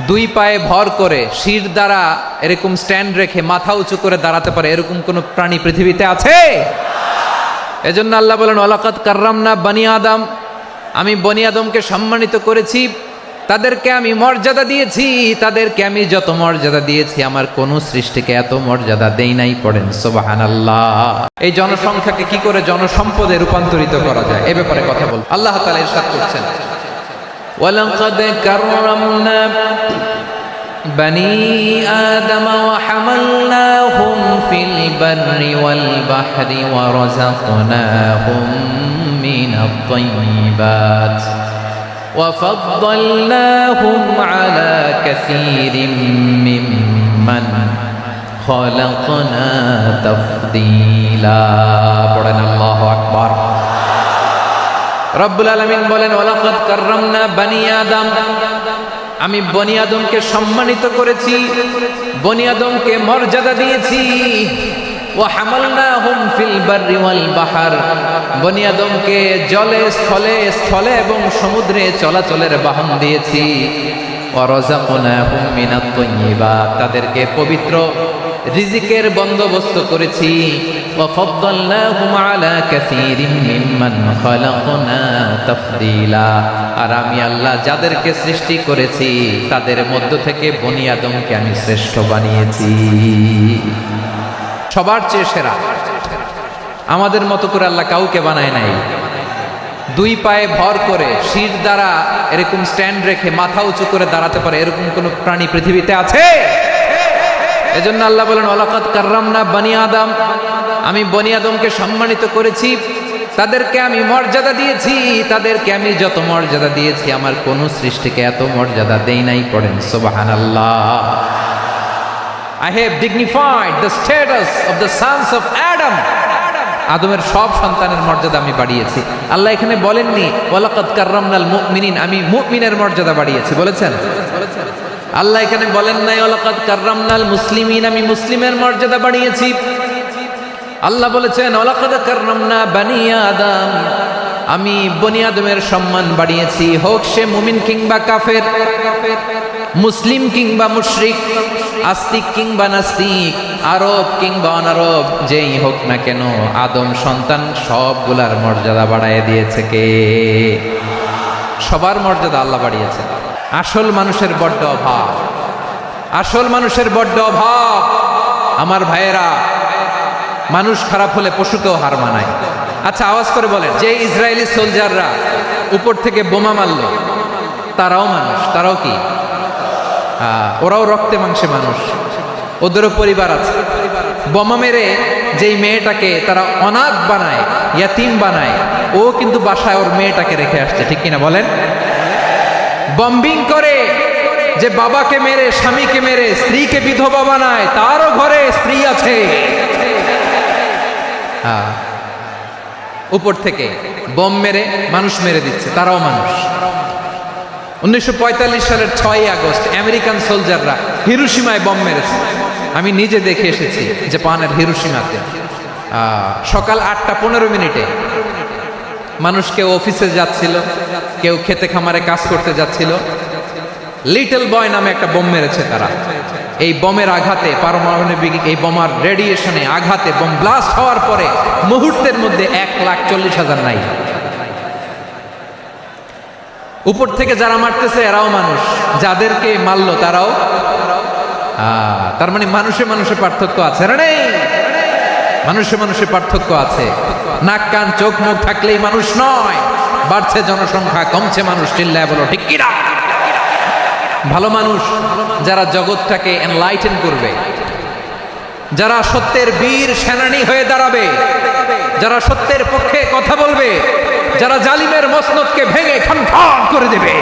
দুই পায়ে ভর করে শির দ্বারা এরকম স্ট্যান্ড রেখে মাথা উঁচু করে দাঁড়াতে পারে এরকম কোন প্রাণী পৃথিবীতে আছে? এজন্য আল্লাহ বলেন ওয়ালাকাদ কাররামনা বনি আদম, আমি বনি আদমকে সম্মানিত করেছি, তাদেরকে আমি মর্যাদা দিয়েছি। তাদেরকে আমি যত মর্যাদা দিয়েছি আমার কোন সৃষ্টিকে এত মর্যাদা দেই নাই। পড়েন সুবহানাল্লাহ। এই জনসংখ্যাকে কি করে জনসম্পদে রূপান্তরিত করা যায় এ ব্যাপারে কথা বল। আল্লাহ তাআলা ইরশাদ করছেন ওয়ালাকাদ কাররামনা বনি আদম ওয়া হামালনাহুম ফিল বাররি ওয়াল বাহরি ওয়া রাযাকনাহুম মিনাত তাইয়্যিবাত وفضلناهم على كثير ممن خلقنا تفضيلا পড়েন আল্লাহু আকবার। রব্বুল আলামিন বলেন ওয়ালাকাদ কাররামনা বনি আদম, আমি বনি আদমকে সম্মানিত করেছি, বনি আদমকে মর্যাদা দিয়েছি। ওয়া হামালনাহুম ফিল বাররি ওয়াল বাহর, বনি আদমকে জলে স্থলে স্থলে এবং সমুদ্রে চলাচলের বাহন দিয়েছি। ওয়া রাযাকনাহুম মিনাত তাইয়্যিবাত, তাদেরকে পবিত্র রিজিকের বন্দোবস্ত করেছি। ওয়া ফাদ্দালনাহুম আলা কাসীরিম মিম্মান খালাকনা তাফদীলা, আর আমি আল্লাহ যাদেরকে সৃষ্টি করেছি তাদের মধ্য থেকে বনি আদমকে আমি শ্রেষ্ঠ বানিয়েছি, সবার চেয়ে সেরা। আমাদের মতো করে আল্লাহ কাউকে বানায় নাই। দুই পায়ে ভর করে শির দ্বারা এরকম স্ট্যান্ড রেখে মাথা উঁচু করে দাঁড়াতে পারে এরকম কোন প্রাণী পৃথিবীতে আছে? এজন্য আল্লাহ বলেন ওয়ালাকাদ কাররামনা বনি আদম, আমি বনি আদমকে সম্মানিত করেছি, তাদেরকে আমি মর্যাদা দিয়েছি। তাদেরকে আমি যত মর্যাদা দিয়েছি আমার কোন সৃষ্টিকে এত মর্যাদা দেই নাই। পড়েন সুবহানাল্লাহ। I have dignified the status of the sons of Adam. আদমের সব সন্তানের মর্যাদা আমি বাড়িয়েছি। আল্লাহ এখানে বলেননি ওয়ালাকাদ কাররামনাল মুমিনিন, আমি মুমিনের মর্যাদা বাড়িয়েছি, বলেছেন? আল্লাহ এখানে বলেন নাই ওয়ালাকাদ কাররামনাল মুসলিমিন, আমি মুসলিমের মর্যাদা বাড়িয়েছি। আল্লাহ বলেছেন ওয়ালাকাদ কাররামনা বনি আদম, আমি বনি আদমের সম্মান বাড়িয়েছি, হোক সে মুমিন কিংবা কাফের, মুসলিম কিংবা মুশরিক, আস্তিক কিংবা নাস্তিক, আরব কিংবা অনারব, যেই হোক না কেন আদম সন্তান সবগুলার মর্যাদা বাড়ায় দিয়েছে কে? সবার মর্যাদা আল্লাহ বাড়িয়েছে। আসল মানুষের বড্ড অভাব, আসল মানুষের বড্ড অভাব। আমার ভাইয়েরা, মানুষ খারাপ হলে পশুকেও হার মানায়। আচ্ছা আওয়াজ করে বলেন, যে ইসরায়েলি সোলজাররা উপর থেকে বোমা মারল তারাও মানুষ, তারাও কি? ওরাও রক্তে মাংসে মানুষ, ওদেরও পরিবার আছে। বোমা মেরে যেই মেয়েটাকে তারা অনাথ বানায়, ইয়াতিম বানায়, ও কিন্তু বাসায় ওর মেয়েটাকে রেখে আসছে, ঠিক কিনা বলেন? বম্বিং করে যে বাবাকে মেরে, স্বামীকে মেরে স্ত্রীকে বিধবা বানায়, তারও ঘরে স্ত্রী আছে। উপর থেকে বোম মেরে মানুষ মেরে দিচ্ছে, তারাও মানুষ। 1945 সালের 6 আগস্ট আমেরিকান সোলজাররা হিরোশিমায় বোম মেরেছে। আমি নিজে দেখে এসেছি জাপানের হিরোশিমাতে। সকাল 8:15 মানুষ কেউ অফিসে যাচ্ছিল, কেউ খেতে খামারে কাজ করতে যাচ্ছিল। লিটল বয় নামে একটা বোম মেরেছে তারা। এই বোমের আঘাতে, পারমাণবিক এই বোমার রেডিয়েশনে আঘাতে, বোম ব্লাস্ট হওয়ার পরে মুহূর্তের মধ্যে 1,40,000 নাই। উপর থেকে যারা মারতেছে এরাও মানুষ, যাদেরকে মারলো তারাও। তার মানে মানুষে মানুষে পার্থক্য আছে না? নেই, মানুষে মানুষে পার্থক্য আছে। নাক কান চোখ মুখ থাকলেই মানুষ নয়। বাড়ছে জনসংখ্যা, কমছে মানুষ, চিল্লায় বলো ঠিক কিনা? ভালো মানুষ যারা জগৎটাকে এনলাইটেন করবে, যারা সত্যের বীর সেনানী হয়ে দাঁড়াবে, যারা সত্যের পক্ষে কথা বলবে, যারা জালিমের মসনদকে ভেঙে খান খান করে দেবে,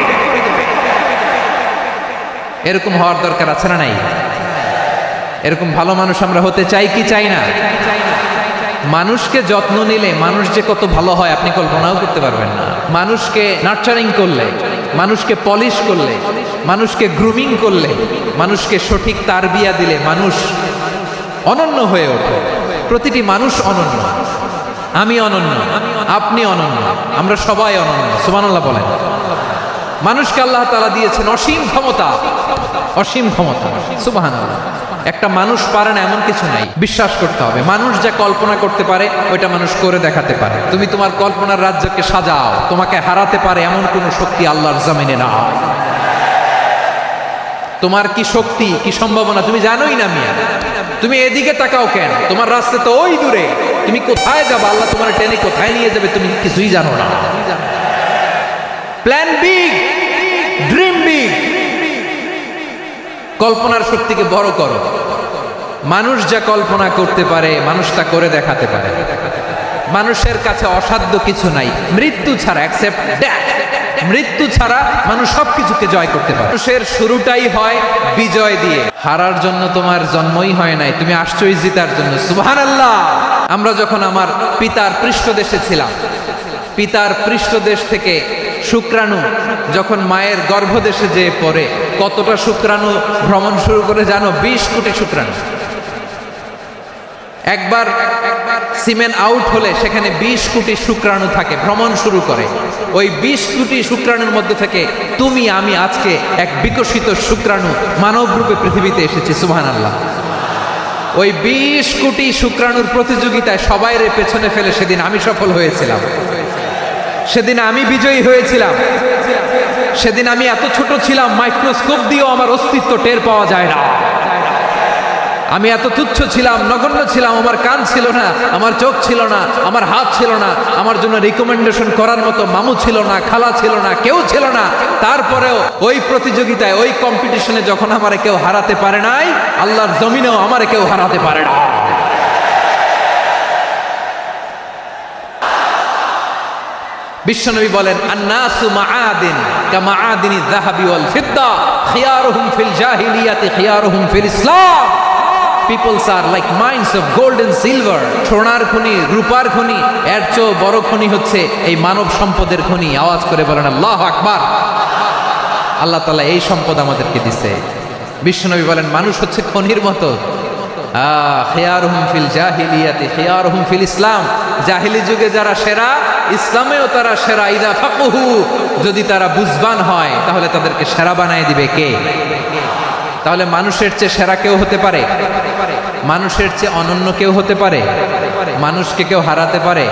এরকম হওয়ার দরকার আছে না নাই? এরকম ভালো মানুষ আমরা হতে চাই কি চাই না? মানুষকে যত্ন নিলে মানুষ যে কত ভালো হয় আপনি কল্পনাও করতে পারবেন না। মানুষকে নার্চারিং করলে, মানুষকে পলিশ করলে, মানুষকে গ্রুমিং করলে, মানুষকে সঠিক তারবিয়া দিলে মানুষ অনন্য হয়ে ওঠে। প্রতিটি মানুষ অনন্য। আমি অনন্য, আপনি অনন্য, আমরা সবাই অনন্য। সুবহানাল্লাহ বলেন। মানুষকে আল্লাহ তাআলা দিয়েছেন অসীম ক্ষমতা। অসীম ক্ষমতা। সুবহানাল্লাহ। একটা মানুষ পারে না এমন কিছু নাই, বিশ্বাস করতে হবে। মানুষ যা কল্পনা করতে পারে ওইটা মানুষ করে দেখাতে পারে। তুমি তোমার কল্পনার রাজ্যকে সাজাও, তোমাকে হারাতে পারে এমন কোন শক্তি আল্লাহর জমিনে না। তোমার কি শক্তি, কি সম্ভাবনা তুমি জানোই না মিয়া। তুমি এদিকে তাকাও কেন? তোমার রাস্তা তো ওই দূরে। তুমি কোথায় যাবে, আল্লাহ তোমার টেনে কোথায় নিয়ে যাবে তুমি কিছুই জানো না। Plan big, dream big. কল্পনার শক্তিকে বড় করো। মানুষ যা কল্পনা করতে পারে মানুষ তা করে দেখাতে পারে। মানুষের কাছে অসাধ্য কিছু নাই, মৃত্যু ছাড়া, এক্সেপ্ট ডেথ। মৃত্যু ছাড়া মানুষ সবকিছুকে জয় করতে পারে। মানুষের শুরুটাই হয় বিজয় দিয়ে। হারার জন্য তোমার জন্মই হয় নাই, তুমি আসছোই জিতার জন্য। সুবহানাল্লাহ। আমরা যখন আমার পিতার পৃষ্ঠদেশে ছিলাম, পিতার পৃষ্ঠদেশ থেকে শুক্রাণু যখন মায়ের গর্ভদেশে যেয়ে পড়ে, কতটা শুক্রাণু ভ্রমণ শুরু করে জানো? 20 কোটি শুক্রাণু। একবার সিমেন্ট আউট হলে সেখানে 20 কোটি শুক্রাণু থাকে, ভ্রমণ শুরু করে। ওই 20 কোটি শুক্রাণুর মধ্যে থেকে তুমি আমি আজকে এক বিকশিত শুক্রাণু মানব রূপে পৃথিবীতে এসেছি। সুবহানাল্লাহ। ওই 20 কোটি শুক্রাণুর প্রতিযোগিতায় সবাইরে পেছনে ফেলে সেদিন আমি সফল হয়েছিলাম। সেদিন আমি বিজয়ী হয়েছিলাম। সেদিন আমি এত ছোট ছিলাম, মাইক্রোস্কোপ দিয়েও আমার অস্তিত্ব টের পাওয়া যায় না। আমি এত তুচ্ছ ছিলাম, নগণ্য ছিলাম। আমার কান ছিল না, আমার চোখ ছিল না, আমার হাত ছিল না, আমার জন্য রিকমেন্ডেশন করার মতো মামু ছিল না, খালা ছিল না, কেউ ছিল না। তারপরেও ওই প্রতিযোগিতায়, ওই কম্পিটিশনে যখন আমারে কেউ হারাতে পারে নাই, আল্লাহর জমিনেও আমারে কেউ হারাতে পারে না। বিশ্বনবী বলেন, আন্নাসু মাআদিন কামাআদিনি যাহাবি ওয়াল ফিদ্দা খিয়ারুহুম ফিল জাহিলিয়াতি খিয়ারুহুম ফিল ইসলাম। Peoples are like mines of gold and silver. সোনার খনি, রূপার খনি, এর চেয়েও বড় খনি হচ্ছে এই মানব সম্পদের খনি। আওয়াজ করে বলেন আল্লাহু আকবার। আল্লাহ তাআলা এই সম্পদ আমাদেরকে দিয়েছে। বিশ্বনবী বলেন, মানুষ হচ্ছে খনির মতো। খিয়ারুহুম ফিল জাহিলিয়াতি খিয়ারুহুম ফিল ইসলাম। জাহিলি যুগে যারা সেরা, ইসলামেও তারা সেরা। ইদা ফাকুহু, যদি তারা বুঝবান হয় তাহলে তাদেরকে সেরা বানায় দিবে কে? তাহলে মানুষের চেয়ে সেরা কেউ হতে পারে? মানুষের চেয়ে অনন্য কেউ হতে পারে? মানুষকে কেউ হারাতে পারে?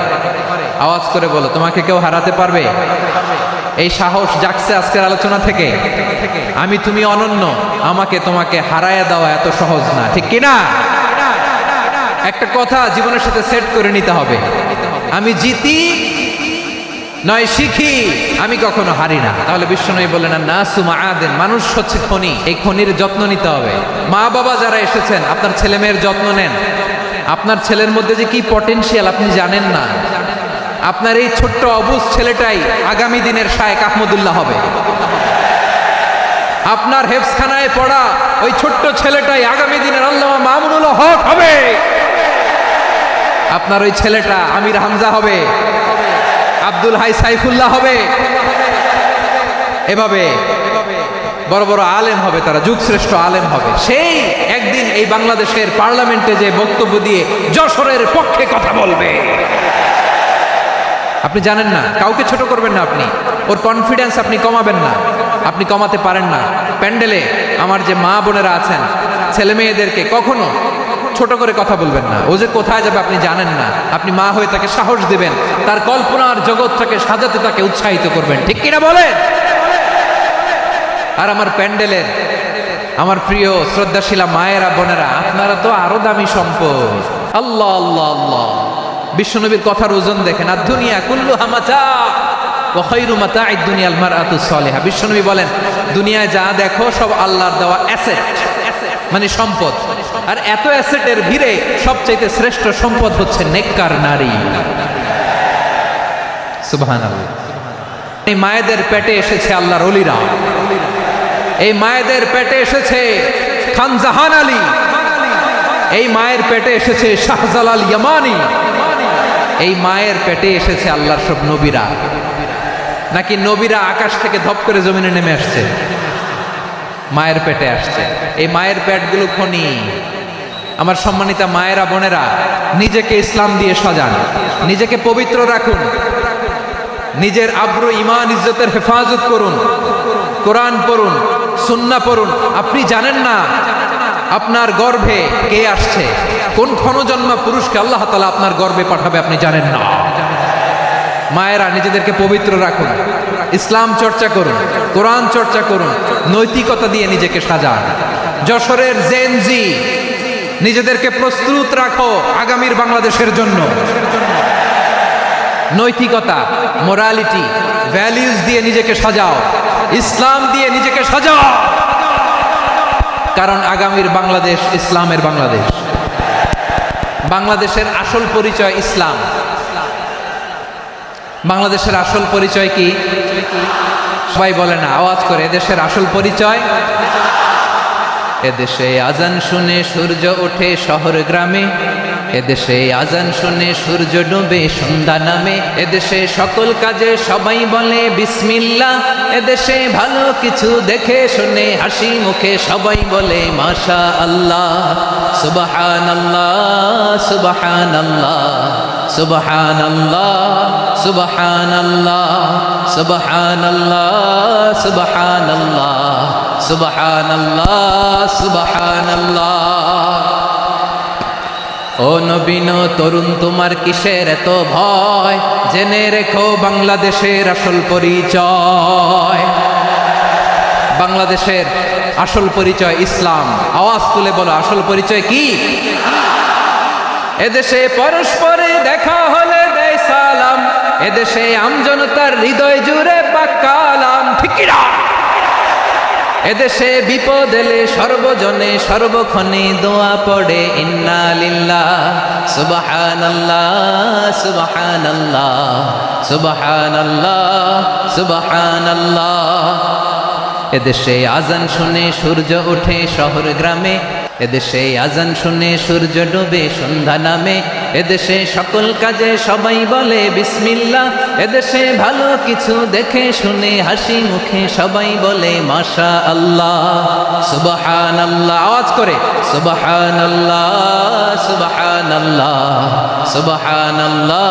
আওয়াজ করে বলো, তোমাকে কেউ হারাতে পারবে? এই সাহস জাগছে আজকের আলোচনা থেকে। আমি তুমি অনন্য, আমাকে তোমাকে হারায়া দেওয়া এত সহজ না, ঠিক কিনা? একটা কথা জীবনের সাথে সেট করে নিতে হবে, আমি জিতি নয় শিখি, আমি কখনো হারি না। তাহলে বিশ্বনবী বললেন, নাসু মাআদিন, মানুষ হচ্ছে খনি। এই খনির যত্ন নিতে হবে। মা বাবা যারা এসেছেন, আপনার ছেলে মেয়ের যত্ন নেন। আপনার ছেলের মধ্যে যে কি পটেনশিয়াল আপনি জানেন না। আপনার এই ছোট্ট অবুজ ছেলেটাই আগামী দিনের শায়েখ আহমদুল্লাহ হবে। আপনার হেফজখানায় পড়া ওই ছোট্ট ছেলেটাই আগামী দিনের আল্লামা মামুনুল হক হবে। আপনার ওই ছেলেটা আমির হামজা হবে, আব্দুল হাই সাইফুল্লাহ হবে। এভাবে বড় বড় আলেম হবে, তারা যুগশ্রেষ্ঠ আলেম হবে। সেই একদিন এই বাংলাদেশের পার্লামেন্টে যে বক্তব্য দিয়ে যশোরের পক্ষে কথা বলবে। আপনি জানেন না, কাউকে ছোট করবেন না আপনি। ওর কনফিডেন্স আপনি কমাবেন না, আপনি কমাতে পারেন না। প্যান্ডেলে আমার যে মা বোনেরা আছেন, ছেলে মেয়েদেরকে কখনো ছোট করে কথা বলবেন না। ও যে কোথায় যাবে আপনি জানেন না। আপনি মা হয়ে তাকে সাহস দিবেন, তার কল্পনার জগৎটাকে সাজাতে তাকে উৎসাহিত করবেন, ঠিক কিনা বলেন? আর আমার প্যান্ডেলের আমার প্রিয় শ্রদ্ধাশীলা মায়েরা বোনেরা, আপনারা তো আরো দামি সম্পদ। আল্লাহ আল্লাহ আল্লাহ। বিশ্বনবীর কথার ওজন দেখেন, আর দুনিয়া কুল্লুহা মাতা ওয়া খায়রু মাতা'আদ দুনিয়াল মারআতুস সালিহা। বিশ্বনবী বলেন, দুনিয়ায় যা দেখো সব আল্লাহর দেওয়া অ্যাসেট, মানে সম্পদ। আর এত অ্যাসেটের ভিড়ে সবচাইতে শ্রেষ্ঠ সম্পদ হচ্ছে নেককার নারী। সুবহানাল্লাহ। এই মায়েদের পেটে এসেছে আল্লাহর ওলিরা। এই মায়েদের পেটে এসেছে খান জাহান আলী। এই মায়ের পেটে এসেছে শাহজালাল ইয়ামানি। এই মায়ের পেটে এসেছে আল্লাহর সব নবীরা। নাকি নবীরা আকাশ থেকে ধপ করে জমিনে নেমে আসছে? মায়ের পেটে আসছে। এই মায়ের পেটগুলো খনি। আমার সম্মানিতা মায়েরা বোনেরা, নিজেকে ইসলাম দিয়ে সাজান, নিজেকে পবিত্র রাখুন, নিজের আব্রু ইমান ইজ্জতের হেফাজত করুন, কোরআন পড়ুন, সুন্নাহ পড়ুন। আপনি জানেন না আপনার গর্ভে কে আসছে, কোন ক্ষণজন্মা পুরুষকে আল্লাহ তাআলা আপনার গর্ভে পাঠাবে আপনি জানেন না। মায়েরা নিজেদেরকে পবিত্র রাখুন, ইসলাম চর্চা করুন, কোরআন চর্চা করুন, নৈতিকতা দিয়ে নিজেকে সাজান। যশোরের জেনজি নিজেদেরকে প্রস্তুত রাখো আগামীর বাংলাদেশের জন্য। নৈতিকতা, মোরালিটি, ভ্যালিউজ দিয়ে নিজেকে সাজাও, ইসলাম দিয়ে নিজেকে সাজাও, কারণ আগামীর বাংলাদেশ ইসলামের বাংলাদেশ। বাংলাদেশের আসল পরিচয় ইসলাম। বাংলাদেশের আসল পরিচয় কি? সবাই বলে না, আওয়াজ করে, এদেশের আসল পরিচয়। এদেশে আজান শুনে সূর্য ওঠে শহর গ্রামে, এদেশে আজান শুনে সূর্য ডুবে সন্ধ্যা নামে, এদেশে সকল কাজে সবাই বলে বিসমিল্লাহ, এদেশে ভালো কিছু দেখে শুনে হাসি মুখে সবাই বলে মাশা আল্লাহ, সুবহানাল্লাহ সুবহানাল্লাহ সুবহানাল্লাহ সুবহানাল্লাহ সুবহানাল্লাহ সুবহানাল্লাহ সুবহানাল্লাহ সুবহানাল্লাহ। ও নবীন তরুণ তোমার কিসের এত ভয়, জেনে রেখো বাংলাদেশের আসল পরিচয়। বাংলাদেশের আসল পরিচয় ইসলাম। আওয়াজ তুলে বলো, আসল পরিচয় কি? এদেশে পরস্পরে দেখা হলে দেয় সালাম, এদেশে আমজনতার হৃদয় জুড়ে পাকালাম, ঠিক কি না? এদেশে বিপদ এলে সর্বজনে সর্বক্ষণে দোয়া পড়ে ইন্না লিল্লাহ সুবহানাল্লাহ সুবহানাল্লাহ সুবহানাল্লাহ সুবহানাল্লাহ। এদেশে আজান শুনে সূর্য ওঠে শহর গ্রামে, এদেশে আজান শুনে সূর্য ডুবে সন্ধ্যা নামে, এদেশে সকল কাজে সবাই বলে বিসমিল্লাহ, এদেশে ভালো কিছু দেখে শুনে হাসি মুখে সবাই বলে মাশা আল্লাহ সুবহানাল্লাহ। আওয়াজ করে সুবহানাল্লাহ সুবহানাল্লাহ সুবহানাল্লাহ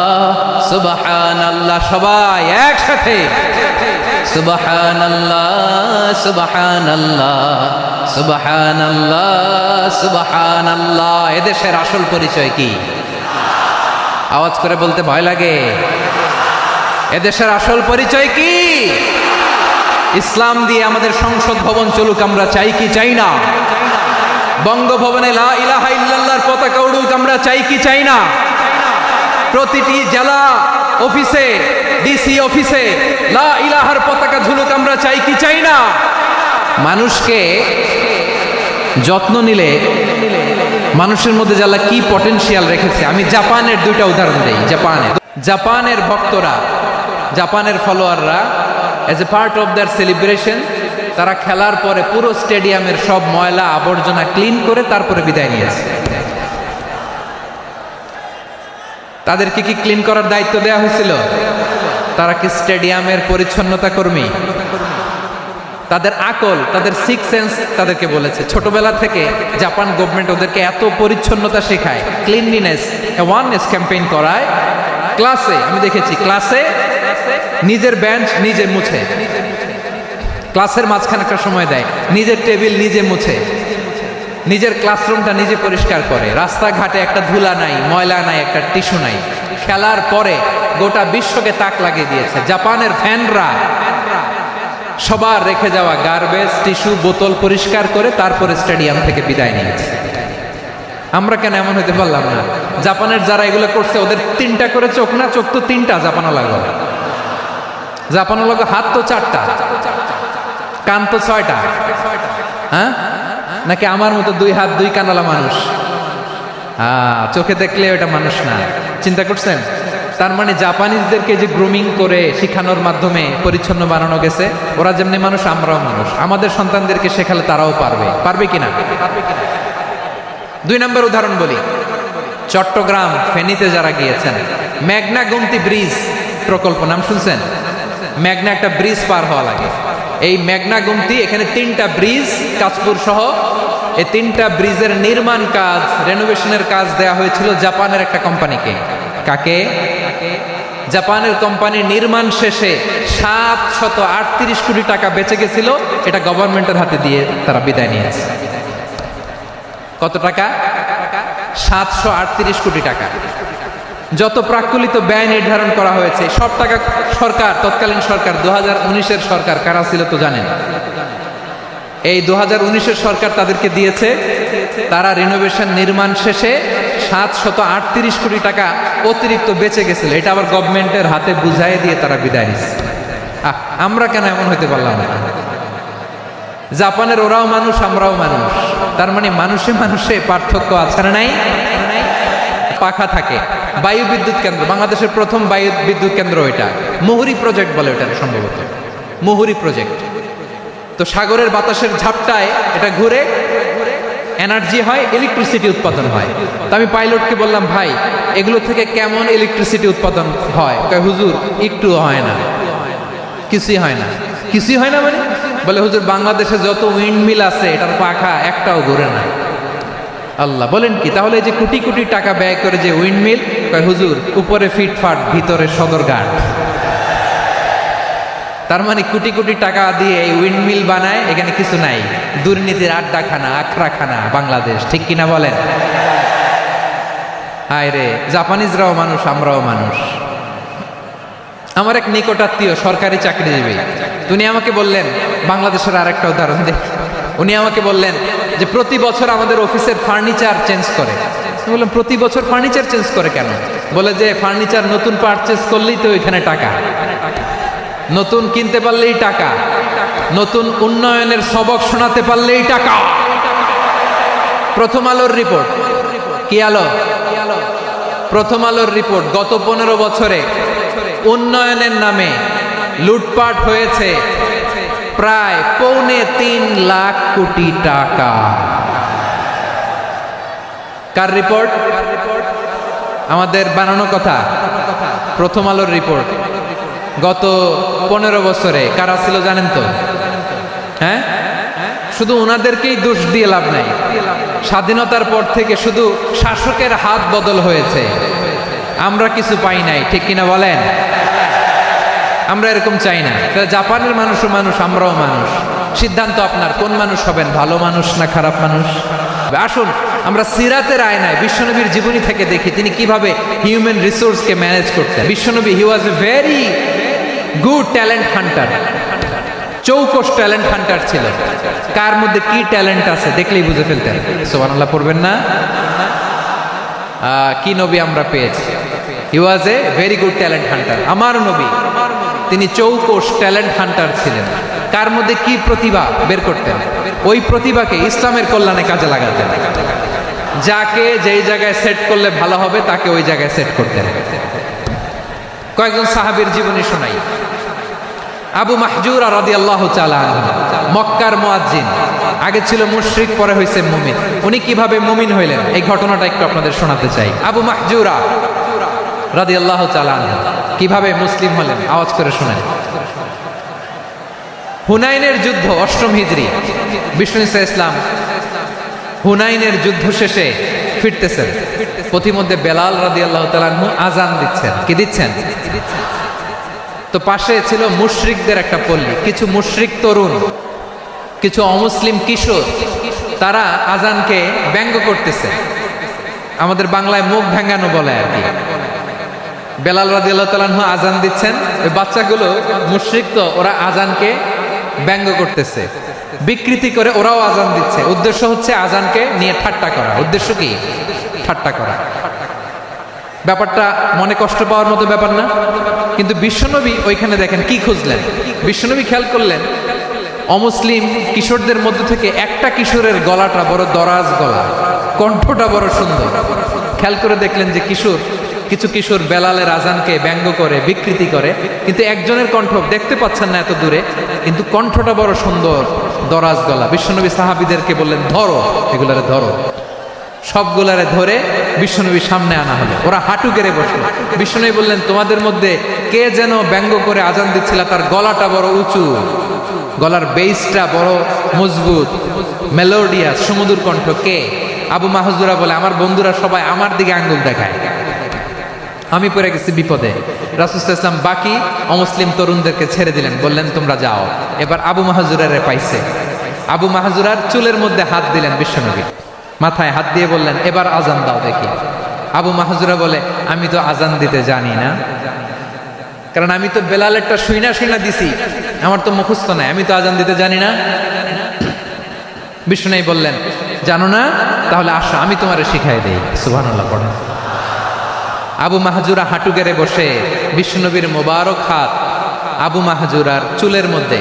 সুবহানাল্লাহ। সবাই একসাথে সুবহানাল্লাহ সুবহানাল্লাহ সুবহানাল্লাহ সুবহানাল্লাহ। এদেশের আসল পরিচয় কি? আওয়াজ করে বলতে ভয় লাগে। এদেশের আসল পরিচয় কি? ইসলাম দিয়ে আমাদের সংসদ ভবন চলুক, আমরা চাই কি চাই না? বঙ্গভবনে লা ইলাহা ইল্লাল্লাহর পতাকা উড়ুক, আমরা চাই কি চাই না? প্রতিটি জেলা অফিসে, ডিসি অফিসে লা ইলাহার পতাকা ঝুলুক, আমরা চাই কি চাই না? মানুষকে যত্ন নিলে মানুষের মধ্যে যারা কি পটেনশিয়াল রেখেছে। আমি জাপানের দুইটা উদাহরণ দেই। জাপানের ভক্তরা, জাপানের ফলোয়াররা as a part of their celebration, তারা খেলার পরে পুরো স্টেডিয়ামের সব ময়লা আবর্জনা ক্লিন করে তারপরে বিদায় নিয়েছে। তাদেরকে কি ক্লিন করার দায়িত্ব দেওয়া হয়েছিল? তারা কি স্টেডিয়ামের পরিচ্ছন্নতা কর্মী? তাদের আকল, তাদের সিক্স সেন্স তাদেরকে বলেছে। ছোটবেলা থেকে জাপান গভর্নমেন্ট ওদেরকে এত পরিচ্ছন্নতা শেখায়, ক্লিনলিনেস অ্যাওয়ারনেস ক্যাম্পেইন করায়। ক্লাসে আমি দেখেছি, ক্লাসে নিজের বেঞ্চ নিজে মুছে, ক্লাসের মাঝখানে একটা সময় দেয়, নিজের টেবিল নিজে মুছে, নিজের ক্লাসরুমটা নিজে পরিষ্কার করে। রাস্তাঘাটে একটা ধুলা নাই, ময়লা নাই, একটা টিস্যু নাই। খেলার পরে গোটা বিশ্বকে তাক লাগিয়ে দিয়েছে। জাপানের ফ্যানরা সবার রেখে যাওয়া গার্বেজ, টিস্যু, বোতল পরিষ্কার করে তারপরে স্টেডিয়াম থেকে বিদায় নিয়েছে। আমরা কেন এমন হতে পারলাম না? জাপানের যারা এগুলো করছে ওদের তিনটা করে চোখ না? চোখ তো তিনটা জাপানো লাগলো, জাপানো লাগলো। হাত তো চারটা, কান তো ছয়টা। হ্যাঁ, নাকি আমার মতো দুই হাত দুই কানালা মানুষ? চোখে দেখলে ওটা মানুষ না। চিন্তা করছেন? তার মানে জাপানিজদেরকে যে গ্রুমিং করে শিখানোর মাধ্যমে পরিচ্ছন্ন বানানো গেছে, ওরা যেমনি মানুষ আমরাও মানুষ। আমাদের সন্তানদেরকে শেখালে তারাও পারবে। পারবে কিনা? দুই নম্বর উদাহরণ বলি। চট্টগ্রাম ফেনীতে যারা গিয়েছেন, মেঘনা গুমতি ব্রিজ প্রকল্প নাম শুনছেন? মেঘনা একটা ব্রিজ পার হওয়া লাগে। এই মেঘনা গুমতি, এখানে তিনটা ব্রিজ কাঁচপুর সহ, এই তিনটা ব্রিজের নির্মাণ কাজ, রেনোভেশনের কাজ দেয়া হয়েছিল জাপানের একটা কোম্পানিকে। কাকে? জাপানের কোম্পানির নির্মাণ শেষে 738 কোটি টাকা বেঁচে গেছিল, এটা গভর্নমেন্টের হাতে দিয়ে তারা বিদায় নিয়েছে। কত টাকা? 738 কোটি টাকা। যত প্রাক্কলিত ব্যয় নির্ধারণ করা হয়েছে সব টাকা সরকার, তৎকালীন সরকার 2019-এর সরকার কারা ছিল তো জানেন? এই 2019-এর সরকার তাদেরকে দিয়েছে। তারা রিনোভেশন নির্মাণ শেষে 738 কোটি টাকা অতিরিক্ত বেঁচে গেছিল, এটা আবার গভর্নমেন্টের হাতে বুঝাই দিয়ে তারা বিদায় নিচ্ছে। আমরা কেন এমন হইতে পারলাম না? জাপানের ওরাও মানুষ, আমরাও মানুষ, তার মানে মানুষে মানুষে পার্থক্য আছে না নাই? পাখা থাকে। বায়ু বিদ্যুৎ কেন্দ্র, বাংলাদেশের প্রথম বায়ু বিদ্যুৎ কেন্দ্র এটা, মুহুরী প্রজেক্ট বলে ওটা সম্ভবত, মুহুরী প্রজেক্ট। তো সাগরের বাতাসের ঝাপটায় এটা ঘুরে এনার্জি হয়, ইলেকট্রিসিটি উৎপাদন হয়। তো আমি পাইলটকে বললাম, ভাই এগুলো থেকে কেমন ইলেকট্রিসিটি উৎপাদন হয়? কয় হুজুর একটুও হয় না, কিছুই হয় না। কিছুই হয় না মানে? বলে হুজুর বাংলাদেশে যত উইন্ড মিল আছে এটার পাখা একটাও ঘুরে না। আল্লাহ, বলেন কি? তাহলে যে কোটি কোটি টাকা ব্যয় করে যে উইন্ড মিল, কয় হুজুর উপরে ফিটফাট ভিতরে সদরঘাট। তার মানে কোটি কোটি টাকা দিয়ে এই উইন্ড মিল বানায়, এখানে কিছু নাই। দুর্নীতির আড্ডাখানা, আখড়াখানা বাংলাদেশ, ঠিক কিনা বলেন? হায় রে, জাপানিজরাও মানুষ, আমরাও মানুষ। আমার এক নিকটাত্মীয় সরকারি চাকরিজীবী, উনি আমাকে বললেন, বাংলাদেশের আরেকটা উদাহরণ দেখ। উনি আমাকে বললেন যে প্রতি বছর আমাদের অফিসের ফার্নিচার চেঞ্জ করে। আমি বললাম প্রতি বছর ফার্নিচার চেঞ্জ করে কেন? বলে যে ফার্নিচার নতুন পারচেজ করলেই তো ওইখানে টাকা, নতুন কিনতে পারলেই টাকা, নতুন উন্নয়নের সবক শোনাতে পারলেই টাকা। প্রথম আলোর রিপোর্ট, কি আলো? প্রথম আলোর রিপোর্ট, গত 15 বছরে উন্নয়নের নামে লুটপাট হয়েছে প্রায় 3.25 লাখ কোটি টাকা। কার রিপোর্ট? আমাদের বানানো কথা। প্রথম আলোর রিপোর্ট। গত 15 বছরে কারা ছিল জানেন তো? হ্যাঁ, শুধু ওনাদেরকেই দোষ দিয়ে লাভ নাই। স্বাধীনতার পর থেকে শুধু শাসকের হাত বদল হয়েছে, আমরা কিছু পাই নাই, ঠিক কিনা বলেন? আমরা এরকম চাই না। জাপানের মানুষও মানুষ, আমরাও মানুষ। সিদ্ধান্ত আপনার, কোন মানুষ হবেন, ভালো মানুষ না খারাপ মানুষ? আসুন আমরা সিরাতের আয়নায় বিশ্বনবীর জীবনী থেকে দেখি তিনি কিভাবে হিউম্যান রিসোর্সকে ম্যানেজ করতেন। বিশ্বনবী, he was a very good talent hunter, চৌকস ট্যালেন্ট হান্টার ছিল। কার মধ্যে কি ট্যালেন্ট আছে দেখলেই বুঝে ফেলতেন। সুবহানাল্লাহ পড়বেন না? কি নবী আমরা পেয়েছি! He was a very good talent hunter. আমার নবী তিনি চৌকস ট্যালেন্ট হান্টার ছিলেন। কার মধ্যে কি প্রতিভা বের করতেন, ওই প্রতিভাকে ইসলামের কল্যাণে কাজে লাগাতেন। যাকে যেই জায়গায় সেট করলে ভালো হবে তাকে ওই জায়গায় সেট করতেন। কয়েকজন সাহাবীর জীবনী শোনাই। আবু মাহজুরা রাদিয়াল্লাহু তাআলা আনহু, মক্কার মুয়াজ্জিন, আগে ছিল মুশরিক, পরে হয়েছে মুমিন। উনি কিভাবে মুমিন হইলেন এই ঘটনাটা একটু আপনাদের শোনাতে চাই। আবু মাহজুরা রাদিয়াল্লাহু তাআলা আনহু কিভাবে মুসলিম হলেন, আওয়াজ করে শুনেন। হুনাইনের যুদ্ধ, 8ম হিজরি, বিষ্ণু ইসলাম হুনাইনের যুদ্ধ শেষে ফিরতেছেন। পথিমধ্যে বেলাল রাদিয়াল্লাহু তাআলা আনহু আজান দিচ্ছেন। কি দিচ্ছেন? তো পাশে ছিল মুশরিকদের একটা পল্লী, কিছু মুশরিক তরুণ, কিছু অমুসলিম কিশোর, তারা আজানকে ব্যঙ্গ করতেছে। আমাদের বাংলায় মুখ ভেঙ্গানো বলে আর কি। বেলাল রাদিয়াল্লাহু তাআলা আনহু আজান দিচ্ছেন, ওই বাচ্চাগুলো মুশরিক, তো ওরা আজানকে ব্যঙ্গ করতেছে, বিকৃতি করে ওরাও আজান দিচ্ছে। উদ্দেশ্য হচ্ছে আজানকে নিয়ে ঠাট্টা করা। উদ্দেশ্য কি? ঠাট্টা করা। ব্যাপারটা মনে কষ্ট পাওয়ার মতো ব্যাপার না? কিন্তু বিশ্বনবী ওইখানে দেখেন কি খুঁজলেন। বিশ্বনবী খেয়াল করলেন অমুসলিম কিশোরদের মধ্য থেকে একটা কিশোরের গলাটা বড় দরাজ গলা, কণ্ঠটা বড় সুন্দর। খেয়াল করে দেখলেন যে কিছু কিশোর বেলালের আজানকে ব্যঙ্গ করে, বিকৃতি করে, কিন্তু একজনের কণ্ঠ দেখতে পাচ্ছেন না এত দূরে, কিন্তু কণ্ঠটা বড় সুন্দর, দরাজ গলা। বিশ্বনবী সাহাবীদেরকে বললেন, ধরো এগুলারে, ধরো। সবগুলারে ধরে বিশ্বনবীর সামনে আনা হলো। ওরা হাঁটু গেড়ে বসলো। বিশ্বনবী বললেন, তোমাদের মধ্যে কে যেন ব্যঙ্গ করে আজান দিচ্ছিল, তার গলাটা বড় উঁচু, গলার বেসটা বড় মজবুত, মেলোডিয়াস, সুমধুর কণ্ঠ, কে? আবু মাহজুরা বলে, আমার বন্ধুরা সবাই আমার দিকে আঙ্গুল দেখায়। আমি পড়ে গেছি বিপদে। রাসূল সাল্লাল্লাহু আলাইহি ওয়াসাল্লাম বাকি অমুসলিম তরুণদেরকে ছেড়ে দিলেন, বললেন তোমরা যাও। এবার আবু মাহজুরারে পাইছে। আবু মাহজুরার চুলের মধ্যে হাত দিলেন বিশ্বনবী, মাথায় হাত দিয়ে বললেন এবার আজান দাও দেখি। আবু মাহজুরা বলে আমি তো আজান দিতে জানি না, কারণ আমি তো বেলালেরটা শুইনা দিছি, আমার তো মুখস্থ নাই, আমি তো আজান দিতে জানি না। বিশ্বনবী বললেন জানো না, তাহলে আসো আমি তোমারে শিখাই দেই। সুবহানাল্লাহ পড়েন। আবু মাহজুরা হাঁটু গেড়ে বসে বিশ্বনবীর মোবারক হাত আবু মাহজুরার চুলের মধ্যে।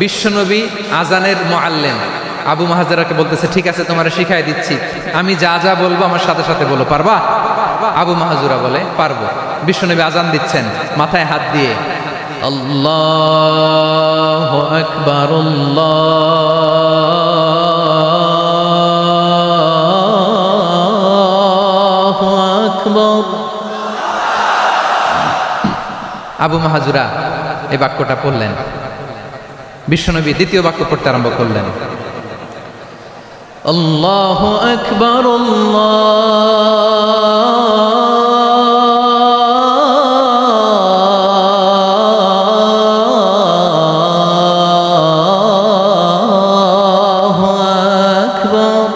বিশ্বনবী আজানের মুআল্লিম আবু মাহজুরাকে বলতেছে ঠিক আছে তোমারে শিখাই দিচ্ছি, আমি যা যা বলবো আমার সাথে সাথে বলো, পারবা? আবু মাহজুরা বলে পারবো। বিশ্বনবী আজান দিচ্ছেন মাথায় হাত দিয়ে, আল্লাহু আকবার আল্লাহু আকবার। আবু মাহজুরা এই বাক্যটা পড়লেন। বিশ্বনবী দ্বিতীয় বাক্য পড়তে আরম্ভ করলেন, আল্লাহু আকবার আল্লাহু আকবার।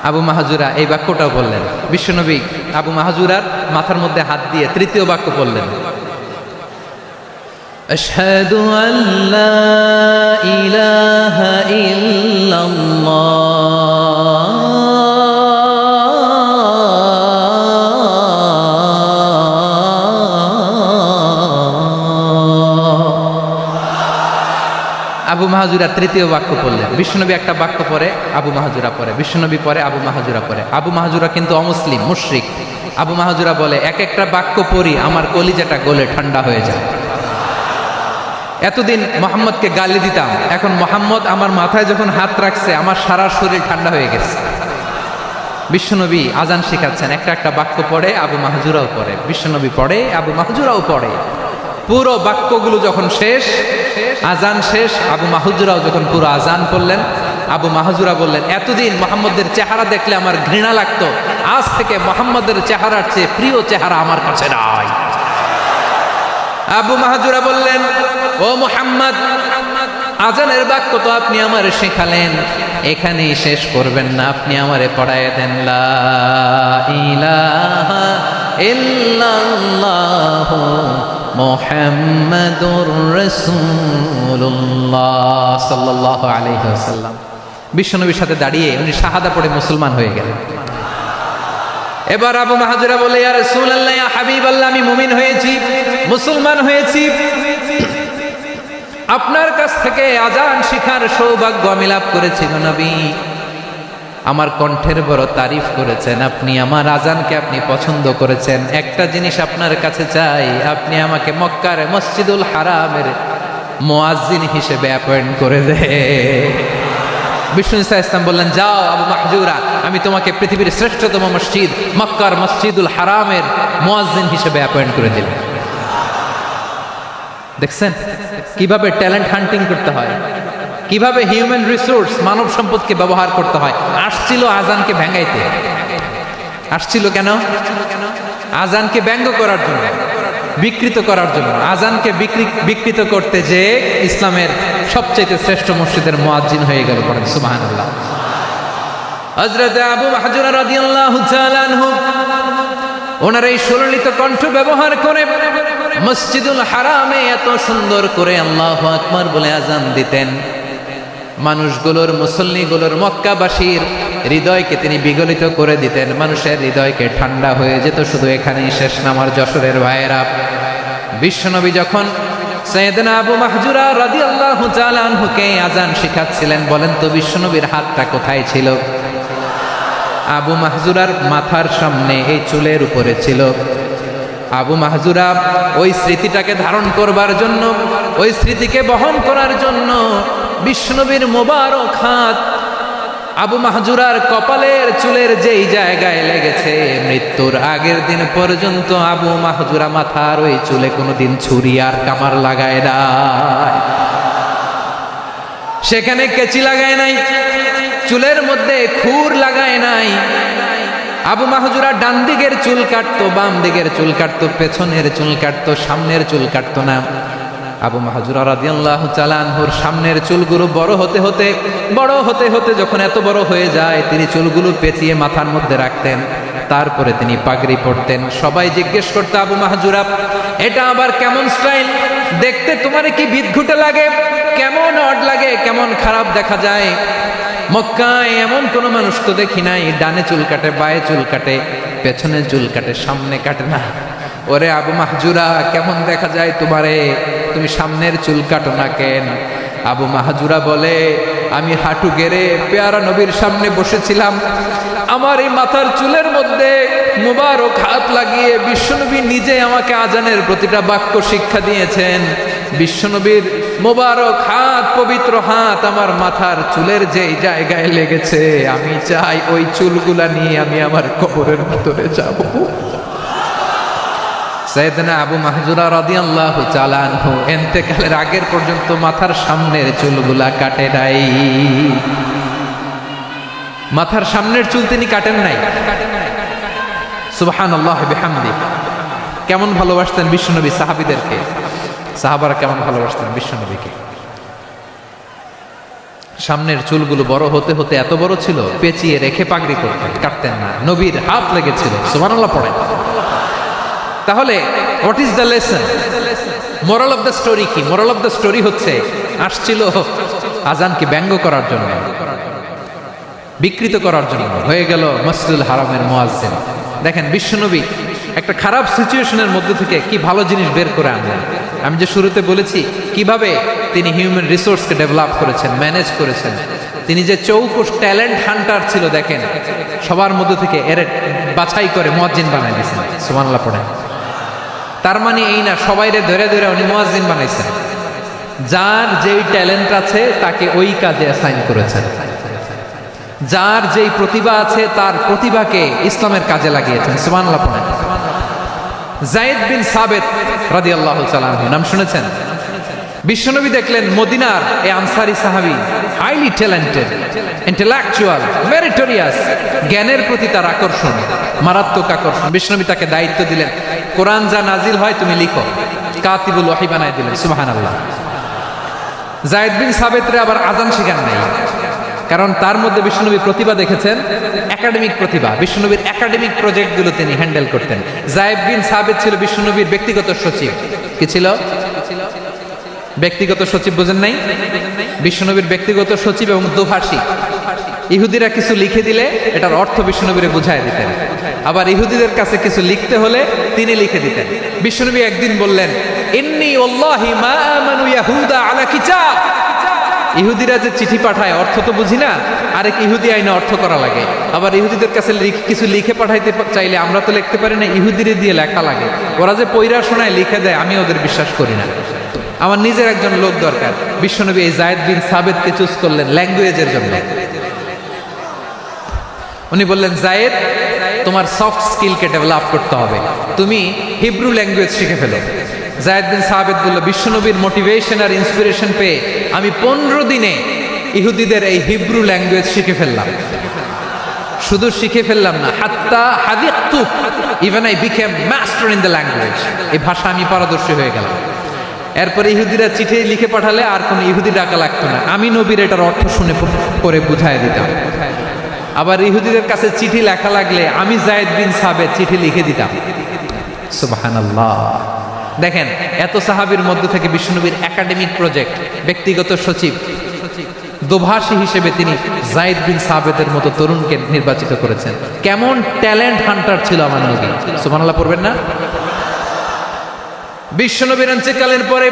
আবু মাহজুরা এই বাক্যটাও বললেন। বিশ্বনবী আবু মাহজুরার মাথার মধ্যে হাত দিয়ে তৃতীয় বাক্য বললেন, আশহাদু আল্লা ইলাহা ইল্লাল্লাহ। আবু মাহজুরা তৃতীয় বাক্য পড়লেন। বিশ্বনবী একটা বাক্য পরে আবু মাহজুরা পরে, বিশ্বনবী পরে আবু মাহজুরা পরে। আবু মাহজুরা কিন্তু অমুসলিম মুশরিক। আবু মাহজুরা বলে এক একটা বাক্য পড়ি আমার কলিজাটা গলে ঠান্ডা হয়ে যায়। এতদিন মোহাম্মদকে গালি দিতাম, এখন মোহাম্মদ আমার মাথায় যখন হাত রাখছে আমার সারা শরীর ঠান্ডা হয়ে গেছে। বিশ্বনবী আজান শিখাচ্ছেন, একটা একটা বাক্য পড়ে আবু মাহজুরাও পড়ে, বিশ্বনবী পড়ে আবু মাহজুরাও পড়ে। পুরো বাক্যগুলো যখন শেষ, আজান শেষ, আবু মাহজুরাও যখন পুরো আজান পড়লেন, আবু মাহজুরা বললেন এতদিন মোহাম্মদের চেহারা দেখলে আমার ঘৃণা লাগতো, আজ থেকে মোহাম্মদের চেহারার চেয়ে প্রিয় চেহারা আমার কাছে নাই। আবু মাহজুরা বললেন ও মুহাম্মদ, আজানের বাক্য তো আপনি আমারে শেখালেন, এখানেই শেষ করবেন না, আপনি আমারে পড়ায় দেন লা ইলাহা ইল্লাল্লাহ মুহাম্মাদুর রাসূলুল্লাহ সাল্লাল্লাহু আলাইহি ওয়াসাল্লাম। বিশ্বনবীর সাথে দাঁড়িয়ে উনি শাহাদা পড়ে মুসলমান হয়ে গেলেন। এবার আবু মাহজুরা বলে ইয়া রাসূলুল্লাহ ইয়া হাবিবাল্লাহ, আমি মুমিন হয়েছি, মুসলমান হয়েছি, আপনার কাছ থেকে আজান শিখার সৌভাগ্য আমি লাভ করেছি নবী। আমার কণ্ঠের বড় তারিফ করেছেন, আপনি আমার আজানকে আপনি পছন্দ করেছেন। একটা জিনিস আপনার কাছে চাই, আপনি আমাকে মক্কার মসজিদুল হারামের মুয়াজ্জিন হিসেবে অ্যাপয়েন্ট করে দে। বিষ্ণু ইসা ইসলাম বললেন যাও আবু মাহজুরা, আমি তোমাকে পৃথিবীর শ্রেষ্ঠতম মসজিদ মক্কার মসজিদুল হারামের মুয়াজ্জিন হিসেবে অ্যাপয়েন্ট করে দিলেন। দেখছেন কিভাবে ট্যালেন্ট হান্টিং করতে হয়, কিভাবে হিউম্যান রিসোর্স মানব সম্পদকে ব্যবহার করতে হয়। আসছিল আজানকে ভেঙাইতে, আসছিল কেন? আজানকে ব্যঙ্গ করার জন্য, বিকৃত করার জন্য। আজানকে বিকৃত করতে যে ইসলামের সবচেয়ে শ্রেষ্ঠ মসজিদের মুয়াজ্জিন হয়ে গেল। পড়েন সুবহানাল্লাহ। হযরত আবু মাহজুরা রাদিয়াল্লাহু তাআলা আনহু ওনার এই সুললিত কণ্ঠ ব্যবহার করে মসজিদুল হারামে এত সুন্দর করে আল্লাহু আকবার বলে আজান দিতেন। মানুষগুলোর, মুসল্লিগুলোর, মক্কাবাসীর হৃদয়কে তিনি বিগলিত করে দিতেন, মানুষের হৃদয়কে ঠান্ডা হয়ে যেত। শুধু এখানেই শেষ না আমার যশোরের ভাইয়েরা। বিশ্বনবী যখন সাইয়েদনা আবু মাহজুরা রাদিয়াল্লাহু তাআলা আনহুকে আজান শিখাচ্ছিলেন, বলেন তো বিশ্বনবীর হাতটা কোথায় ছিল? আবু মাহজুরার মাথার সামনে, এই চুলের উপরে ছিল। আবু মাহজুরা ওই স্মৃতিটাকে ধারণ করবার জন্য, ওই স্মৃতিকে বহন করার জন্য বিশ্বনবীর মোবারক হাত আবু মাহজুরার কপালের চুলের যেই জায়গায় লেগেছে, মৃত্যুর আগের দিন পর্যন্ত আবু মাহজুরা মাথার ওই চুলে কোনোদিন ছুরি আর কামার লাগায় নাই, সেখানে কেচি লাগায় নাই, চুলের মধ্যে খুর লাগায় নাই। আবু মাহজুরা ডান দিকের চুল কাটতো, বাম দিকের চুল কাটতো, পেছনের চুল কাটতো, সামনের চুল কাটতো না। আবু মাহজুরা রাদিয়াল্লাহু তাআলা আনহুর সামনের চুলগুলো বড় হতে হতে যখন এত বড় হয়ে যায়, তিনি চুলগুলো পেঁচিয়ে মাথার মধ্যে রাখতেন। তারপরে তিনি পাগড়ি পরতেন। সবাই জিজ্ঞেস করতো, আবু মাহজুরা এটা আবার কেমন স্টাইল? দেখতে তোমার কি বিদঘুটে লাগে? কেমন অড লাগে? কেমন খারাপ দেখা যায়? মক্কায় এমন কোন মানুষ তো দেখি নাই, ডানে চুল কাটে, বায়ে চুল কাটে, পেছনে চুল কাটে, সামনে কাটে না। ওরে আবু মাহজুরা, কেমন দেখা যায় তোমারে? তুমি সামনের চুল কাটো না কেন? আবু মাহজুরা বলে, আমি হাঁটু গেড়ে পেয়ারা নবীর সামনে বসেছিলাম, আমার এই মাথার চুলের মধ্যে মুবারক হাত লাগিয়ে বিশ্বনবী নিজে আমাকে আজানের প্রতিটা বাক্য শিক্ষা দিয়েছেন। বিশ্বনবীর মোবারক হাত, পবিত্র হাত আমার মাথার চুলের যেই জায়গায় লেগেছে, আমি চাই ওই চুলগুলা নিয়ে আমি আমার কবরের ভিতরে যাব। সাইয়েদনা আবু মাহজুরা রাদিয়াল্লাহু তাআলা আনহু ইন্তেকালের আগের পর্যন্ত মাথার সামনের চুলগুলা কাটে নাই। মাথার সামনের চুল তিনি কাটেন নাই। সুবহানাল্লাহি বিহামদি। কেমন ভালোবাসতেন বিশ্বনবী সাহাবীদেরকে, সাহাবারা কেমন ভালোবাসতেন বিশ্বনবীকে। সামনের চুলগুলো বড় হতে হতে এত বড় ছিল, পেঁচিয়ে রেখে পাগড়ি করতেন, কাটতেন না। নবীর হাত লেগেছিল। সুবহানাল্লাহ পড়েন। তাহলে what is the lesson? Moral of the story কি? মোরাল অফ দ্য স্টোরি হচ্ছে, আসছিল আজানকে ব্যঙ্গ করার জন্য, বিকৃত করার জন্য, হয়ে গেল মসজিদুল হারামের মুয়াজ্জিন। দেখেন বিশ্বনবী একটা খারাপ সিচুয়েশনের মধ্যে থেকে কি ভালো জিনিস বের করে আনলেন। আমি যে শুরুতে বলেছি কিভাবে তিনি হিউম্যান রিসোর্সকে ডেভেলপ করেছেন, ম্যানেজ করেছেন। তিনি যে চৌকুশ ট্যালেন্ট হান্টার ছিল, দেখেন সবার মধ্যে থেকে এর বাছাই করে মুয়াজ্জিন বানাই দিয়েছেন। সুবহানাল্লাহ পড়েন। তার মানে এই না সবাইরে ধরে ধরে উনি মুয়াজ্জিন বানাইছেন। যার যেই ট্যালেন্ট আছে তাকে ওই কাজে অ্যাসাইন করেছেন। যার যেই প্রতিভা আছে তার প্রতিভাকে ইসলামের কাজে লাগিয়েছেন। সুবহানাল্লাহ পড়েন। যায়েদ বিন সাবিত রাদিয়াল্লাহু তাআলা আনহু নাম শুনেছেন? বিশ্বনবী দেখলেন মদিনার এই আনসারী সাহাবী হাইলি ট্যালেন্টেড, ইন্টেলেকচুয়াল, মেরিটোরিয়াস, জ্ঞানের প্রতি তার আকর্ষণ, মারাত্মক আকর্ষণ। বিশ্বনবী তাকে দায়িত্ব দিলেন, কোরআন যা নাজিল হয় তুমি লিখো। কাতিবুল ওহী বানায় দিলেন। সুবহানাল্লাহ। যায়েদ বিন সাবিতরে আবার আজান শেখান নাই, কারণ তার মধ্যে বিশ্বনবী প্রতিভা দেখেছেন, একাডেমিক প্রতিভা। বিশ্বনবীর একাডেমিক প্রজেক্টগুলো তিনি হ্যান্ডেল করতেন। যায়েদ বিন সাবিত ছিল বিশ্বনবীর ব্যক্তিগত সচিব। কি ছিল? ব্যক্তিগত সচিব। বুঝেন নাই? বিশ্বনবীর ব্যক্তিগত সচিব এবং দোভাষী। ইহুদিরা কিছু লিখে দিলে এটার অর্থ বিশ্বনবীরে বুঝায় দিতেন। আবার ইহুদিদের কাছে কিছু লিখতে হলে তিনি লিখে দিতেন। বিশ্বনবী একদিন বললেন, ইন্নী ওয়াল্লাহি মা আমানু ইয়াহুদা আলা কিতাব। ইহুদিরা যে চিঠি পাঠায় অর্থ তো বুঝি না, আরেক ইহুদি আইনে অর্থ করা লাগে। আবার ইহুদিদের কাছে কিছু লিখে পাঠাইতে চাইলে আমরা তো লিখতে পারি না, ইহুদিরে দিয়ে লেখা লাগে। ওরা যে পয়রা শোনায় লিখে দেয়, আমি ওদের বিশ্বাস করি না। আমার নিজের একজন লোক দরকার। বিশ্বনবী এই যায়েদ বিন সাবিতকে চুজ করলেন ল্যাঙ্গুয়েজের জন্য। উনি বললেন, যায়েদ তোমার সফট স্কিলকে ডেভেলপ করতে হবে, তুমি হিব্রু ল্যাঙ্গুয়েজ শিখে ফেলো। যায়েদ বিন সাবিত বলল, বিশ্বনবীর মোটিভেশন আর ইন্সপিরেশন পেয়ে আমি 15 দিনে ইহুদিদের এই হিব্রু ল্যাঙ্গুয়েজ শিখে ফেললাম। শুধু শিখে ফেললাম না, হাত্তা হাদিকতু, even I became master in the language. এই ভাষা আমি পারদর্শী হয়ে গেলাম। এরপরে ইহুদিরা চিঠি লিখে পাঠালে আর কোনো ইহুদি ডাকা লাগতো না, আমি নবীর এটার অর্থ শুনে পরে বুঝাই দিতাম। আবার ইহুদিদের কাছে চিঠি লেখা লাগলে আমি যায়েদ বিন সাবিত চিঠি লিখে দিতাম। সুবহানাল্লাহ। দেখেন এত সাহাবীর মধ্যে থেকে বিশ্বনবীর একাডেমিক প্রজেক্ট, ব্যক্তিগত সচিব, দোভাষী হিসেবে তিনি যায়েদ বিন সাবিতের মতো তরুণকে নির্বাচিত করেছেন। কেমন ট্যালেন্ট হান্টার ছিল আমার নবী। সুবহানাল্লাহ পড়বেন না? বিশ্বনবীর ইন্তেকালের পরে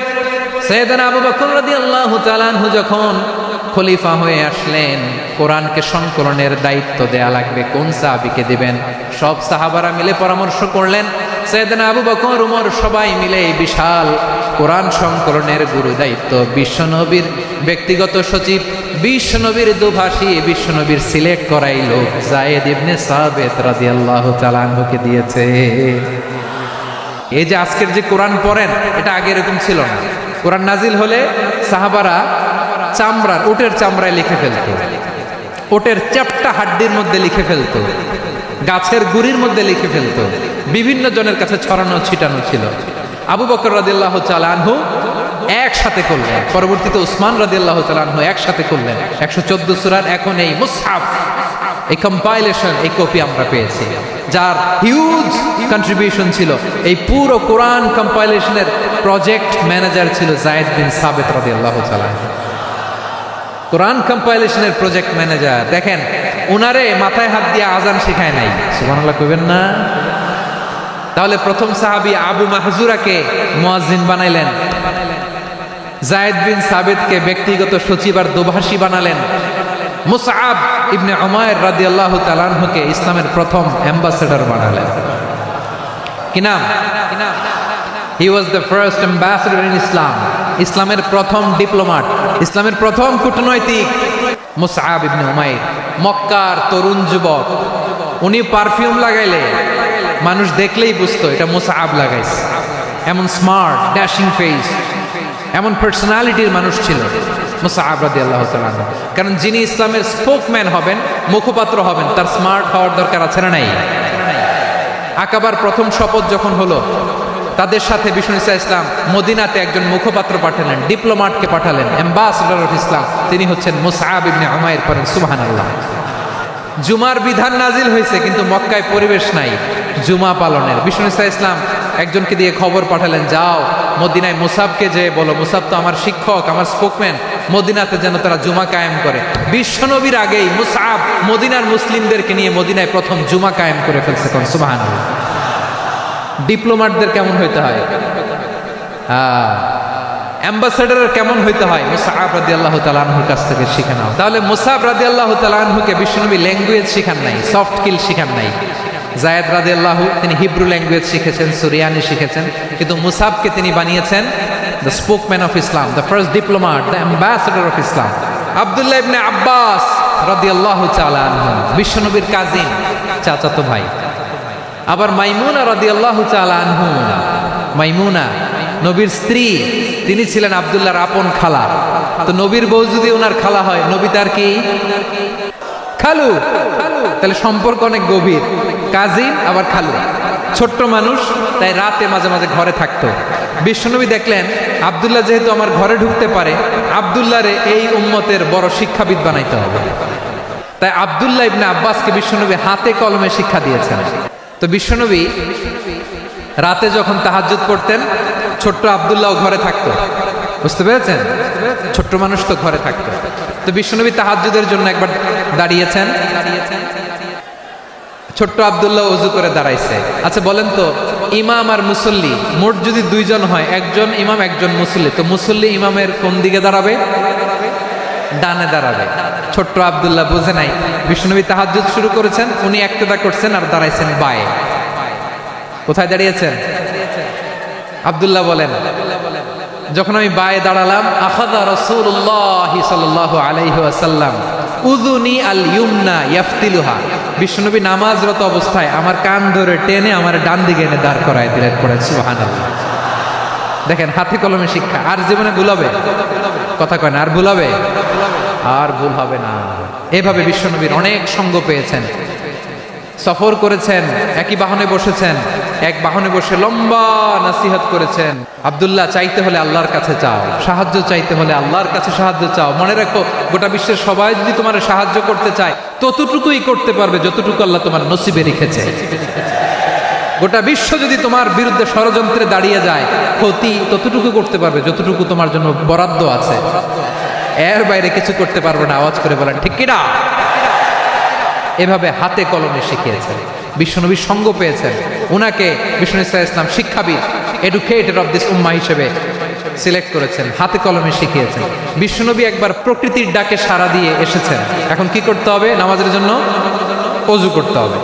সাইয়েদনা আবু বকর রাদিয়াল্লাহু তাআলা আনহু যখন খলিফা হয়ে আসলেন, কোরআনকে সংকলনের দায়িত্ব দেয়া লাগবে, কোন সাহাবীকে দিবেন? সব সাহাবারা মিলে পরামর্শ করলেন। সাইয়েদনা আবু বকর, উমর সবাই মিলে এই বিশাল কোরআন সংকলনের গুরু দায়িত্ব বিশ্বনবীর ব্যক্তিগত সচিব, বিশ্বনবীর দোভাষী, বিশ্বনবীর সিলেক্ট করাই লোক যায়েদ ইবনে সাবিত রাদিয়াল্লাহু তাআলা আনহুকে দিয়েছে। এই যে আজকের যে কোরআন পড়েন, এটা আগে এরকম ছিল না। কোরআন নাজিল হলে সাহাবারা চামড়ার, উটের চামড়ায় লিখে ফেলতো, উটের চ্যাপ্টা হাড্ডির মধ্যে লিখে ফেলতো। গাছের গুড়ির মধ্যে লিখে ফেলতো, বিভিন্ন জনের কাছে ছড়ানো ছিটানো ছিল। আবু বকর রাদিয়াল্লাহু তাআলা আনহু একসাথে করলেন, পরবর্তীতে উসমান রাদিয়াল্লাহু তাআলা আনহু একসাথে করলেন 114 সূরার এখন এই মুসহাফ, এই কম্পাইলেশন, এই কপি আমরা পেয়েছি, যার হিউজ কন্ট্রিবিউশন ছিল। এই পুরো কোরআন কম্পাইলেশনের প্রজেক্ট ম্যানেজার ছিল যায়েদ বিন সাবিত রাদিয়াল্লাহু তাআলা। কোরআন কম্পাইলেশনের প্রজেক্ট ম্যানেজার, দেখেন উনারে মাথায় হাত দিয়ে আজান শেখায় নাই, সুবহানাল্লাহ কইবেন না? তাহলে প্রথম সাহাবী আবু মাহজুরাকে মুয়াজ্জিন বানাইলেন, যায়েদ বিন সাবিতকে ব্যক্তিগত সচিব আর দোভাষী বানালেন, মুসআব ইবনে উমাইর রাদিয়াল্লাহু তাআলা আনহুকে ইসলামের প্রথম অ্যাম্বাসেডর বানালেন। কি নাম? He was the first ambassador in Islam, ইসলামের প্রথম ডিপ্লোম্যাট, ইসলামের প্রথম কূটনৈতিক মুসআব ইবনে উমাইর, মক্কার তরুণ যুবক। উনি পারফিউম লাগাইলে মানুষ দেখলেই বুঝতো এটা মুসআব লাগাইছে। এমন স্মার্ট ড্যাশিং ফেস, এমন পার্সোনালিটির মানুষ ছিল মুসআব রাদিয়াল্লাহু তাআলা। কারণ যিনি ইসলামের স্পোকম্যান হবেন, মুখপাত্র হবেন, তার স্মার্ট হওয়ার দরকার আছে না নাই? আকাবার প্রথম শপথ যখন হলো, তাদের সাথে বিষ্ণু ইসলাম মদিনাতে একজন মুখপাত্র পাঠালেন, ডিপ্লোম্যাটকে পাঠালেন, অ্যাম্বাসেডর অফ ইসলাম, তিনি হচ্ছেন মুসআব ইবনে উমাইর। পড়েন সুবহানাল্লাহ। জুমার বিধান নাজিল হয়েছে কিন্তু মক্কায় পরিবেশ নাই জুমা পালনের। বিষ্ণু ইসলাম একজনকে দিয়ে খবর পাঠালেন, যাও মদিনায় মুসাবকে যে বলো, মুসাব তো আমার শিক্ষক, আমার স্পোকম্যান, মদিনাতে যেন তারা জুমা কায়েম করে। বিশ্বনবীর আগেই মুসআব মদিনার মুসলিমদেরকে নিয়ে মদিনায় প্রথম জুমা কায়েম করে ফেলছে। কোন সুবহানাল্লাহ। ডিপ্লোম্যাটদের কেমন হইতে হয়, অ্যাম্বাসেডারের কেমন হইতে হয়, মুসআব রাদিয়াল্লাহু তাআলা আনহুর কাছ থেকে শিখে নাও। তাহলে মুসআব রাদিয়াল্লাহু তাআলা আনহুকে বিশ্বনবী ল্যাঙ্গুয়েজ শিখান নাই, সফট স্কিল শিখান নাই। যায়েদ রাদিয়াল্লাহু তিনি হিব্রু ল্যাঙ্গুয়েজ শিখেছেন, সুরিয়ানি শিখেছেন, কিন্তু মুসআবকে তিনি বানিয়েছেন the spokesman of Islam, the first diplomat, the ambassador of Islam. Abdullah ibn Abbas রাদিয়াল্লাহু তাআলা আনহু বিশ্বনবীর কাজিন, চাচাতো ভাই। আবার মাইমুনা রাদিয়াল্লাহু তাআলা আনহু, মাইমুনা নবীর স্ত্রী, তিনি ছিলেন আব্দুল্লাহর আপন খালা। তো নবীর বউ যদি ওনার খালা হয়, নবী তার কি খালু, তাহলে সম্পর্ক অনেক গভীর। কাজিন আবার খালু, ছোট্ট মানুষ, তাই রাতে মাঝে মাঝে ঘরে থাকতো। বিশ্বনবী দেখলেন আব্দুল্লাহ যেহেতু আমার ঘরে ঢুকতে পারে, আব্দুল্লাহরে এই উম্মতের বড় শিক্ষাবিদ বানাইতে হবে। তাই আব্দুল্লাহ ইবনে আব্বাসকে বিশ্বনবী হাতে কলমে শিক্ষা দিয়েছেন। তো বিশ্বনবী রাতে যখন তাহাজ্জুদ পড়তেন, ছোট্ট আব্দুল্লাহ ঘরে থাকতো, বুঝতে পেরেছেন? ছোট্ট মানুষ তো ঘরে থাকতো। তো বিশ্বনবী তাহাজ্জুদের জন্য একবার দাঁড়িয়েছেন, ছোট্ট আব্দুল্লাহ ওযু করে দাঁড়াইছে। আচ্ছা বলেন তো, ইমাম আর মুসল্লি মোট যদি দুইজন হয়, একজন ইমাম একজন মুসল্লি, তো মুসল্লি ইমামের কোন দিকে দাঁড়াবে? ডানে দাঁড়াবে। ছোট্ট আব্দুল্লাহ বুঝে নাই, বিশ্বনবী তাহাজ্জুদ শুরু করেছেন, উনি একতেদা করছেন আর দাঁড়াইছেন বায়ে। কোথায় দাঁড়িয়েছেন? আব্দুল্লাহ বলেন, যখন আমি বায়ে দাঁড়ালাম, আখাযা রাসূলুল্লাহ সাল্লাল্লাহু আলাইহি ওয়াসাল্লাম উযুনি আল ইউমনা ইয়াফতিলুহা, বিশ্বনবী নামাজরত অবস্থায় আমার কান ধরে টেনে আমার ডান দিকে এনে দাঁড় করায় দিলেন। পড়ে সুবহানাল্লাহ। দেখেন হাতে কলমে শিক্ষা। আর জীবনে ভুলাবে? কথা কয় না, আর ভুলাবে? আর ভুল হবে না। এভাবে বিশ্বনবীর অনেক সঙ্গ পেয়েছেন, সফর করেছেন, একই বাহনে বসেছেন, এক বাহনে বসে লম্বা নসিহত করেছেন। আব্দুল্লাহ, চাইতে হলে আল্লাহর কাছে চাও, সাহায্য চাইতে হলে আল্লাহর কাছে সাহায্য চাও। মনে রাখো, গোটা বিশ্বের সবাই যদি তোমার সাহায্য করতে চায়, ততটুকুই করতে পারবে যতটুকু আল্লাহ তোমার নসিবে রেখেছে। গোটা বিশ্ব যদি তোমার বিরুদ্ধে ষড়যন্ত্রে দাঁড়িয়ে যায়, ক্ষতি ততটুকু করতে পারবে যতটুকু তোমার জন্য বরাদ্দ আছে, এর বাইরে কিছু করতে পারবে না। আওয়াজ করে বলেন ঠিক কিনা? এভাবে হাতে কলমে শিখিয়েছেন, বিশ্বনবীর সঙ্গ পেয়েছেন। ওনাকে বিষ্ণু ইসলাম শিক্ষাবিদ, এডুকেটর অফ দিস উম্মাহ হিসেবে সিলেক্ট করেছেন, হাতে কলমে শিখিয়েছেন। বিশ্বনবী একবার প্রকৃতির ডাকে সাড়া দিয়ে এসেছেন। এখন কি করতে হবে? নামাজের জন্য অজু করতে হবে।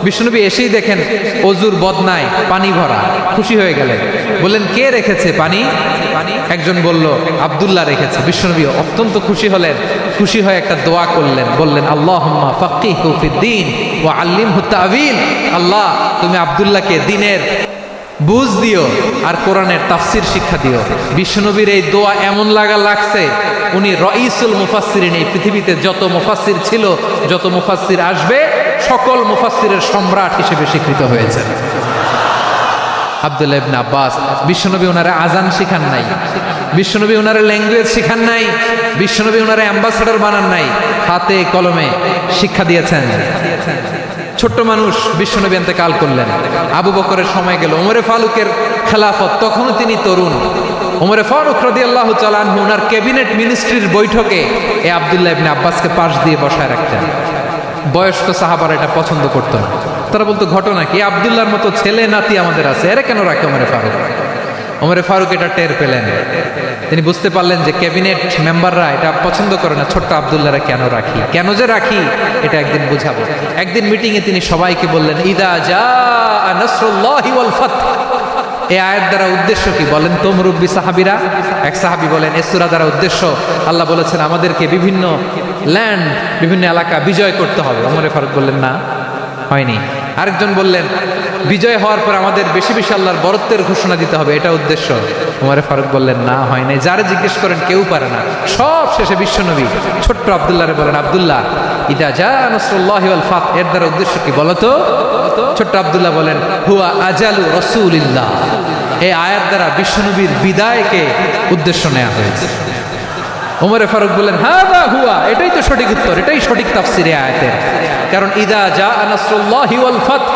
বিশ্বনবী এসেই দেখেন অজুর বদনায় পানি ভরা, খুশি হয়ে গেলেন, বললেন কে রেখেছে পানি? একজন বলল আব্দুল্লাহ রেখেছে। বিশ্বনবী অত্যন্ত খুশি হলেন, খুশি হয়ে একটা দোয়া করলেন, বললেন আল্লাহুম্মা ফাক্কিহু ফিদ্দীন ওয়া আল্লিমহু তা'ওয়ীল। আল্লাহ, তুমি আব্দুল্লাহকে দ্বীনের বুঝ দিও আর কোরআনের তাফসির শিক্ষা দিও। বিশ্বনবীর এই দোয়া এমন লাগছে, উনি রাইসুল মুফাসসিরিন, এই পৃথিবীতে যত মুফাসসির ছিল, যত মুফাসসির আসবে, সকল মুফাসসিরের সম্রাট হিসেবে স্বীকৃত হয়েছেন। আব্দুল্লাহ ইবনে আব্বাস, বিশ্বনবী ওনারে আজান শিখান নাই, বিশ্বনবী ওনারে ল্যাঙ্গুয়েজ শিখান নাই, বিশ্বনবী ওনারে অ্যাম্বাসেডর বানান নাই, হাতে কলমে শিক্ষা দিয়েছেন। ছোট্ট মানুষ বিশ্বনবী ইন্তেকাল করলেন, আবু বকরের সময় গেল, ওমরে ফারুকের খেলাফত, তখনও তিনি তরুণ। ওমরে ফারুক রাদিয়াল্লাহু তাআলা আনহু ওনার ক্যাবিনেট মিনিস্ট্রির বৈঠকে এই আব্দুল্লাহ ইবনে আব্বাসকে পাশ দিয়ে বসায় রাখতেন। বয়স্ক সাহাবারা এটা পছন্দ করতো না, তারা বলতো ঘটনা কি, আব্দুল্লাহর মতো ছেলে নাতি আমাদের আছে, এরা কেন রাখে ওমরে ফারুক? ওমরে ফারুক এটা টের পেলেন, তিনি বুঝতে পারলেন যে ক্যাবিনেট মেম্বাররা এটা পছন্দ করে না, ছোট্ট আব্দুল্লাহরা কেন রাখি, কেন যে রাখি এটা একদিন বুঝাবো। একদিন মিটিংয়ে তিনি সবাইকে বললেন, ইদা জাআ নাসরুল্লাহি ওয়াল ফাতহ। এই আয়াত দ্বারা উদ্দেশ্য কি বলেন তো মুরব্বী সাহাবীরা? এক সাহাবী বলেন, এই সূরা দ্বারা উদ্দেশ্য, আল্লাহ বলেছেন আমাদেরকে বিভিন্ন ল্যান্ড, বিভিন্ন এলাকা বিজয় করতে হবে। ওমরে ফারুক বললেন না, হয়নি। আরেকজন বললেন, বিজয় হওয়ার পর আমাদের বেশি বেশি আল্লাহর বরত্বের ঘোষণা দিতে হবে, এটা উদ্দেশ্য। ওমরে ফারুক বললেন না, হয় নাই। যারা জিজ্ঞেস করেন কেউ পারে না। সব শেষে বিশ্বনবী ছোট্ট আব্দুল্লাহরে বলেন, আব্দুল্লাহ, ইদা জাআ নাসরুল্লাহি ওয়াল ফাতহ, এর দ্বারা উদ্দেশ্য কি বলো তো? ছোট্ট আব্দুল্লাহ বলেন, হুয়া আজালু রাসূলিল্লাহ। এই আয়াত দ্বারা বিশ্বনবীর বিদায়কে উদ্দেশ্য নেওয়া হয়েছে। ওমরে ফারুক বললেন, হাযা হুয়া, এটাই তো সঠিক উত্তর, এটাই সঠিক তাফসীর এই আয়াতের। কারণ ইদা জাআ নাসরুল্লাহি ওয়াল ফাতহ,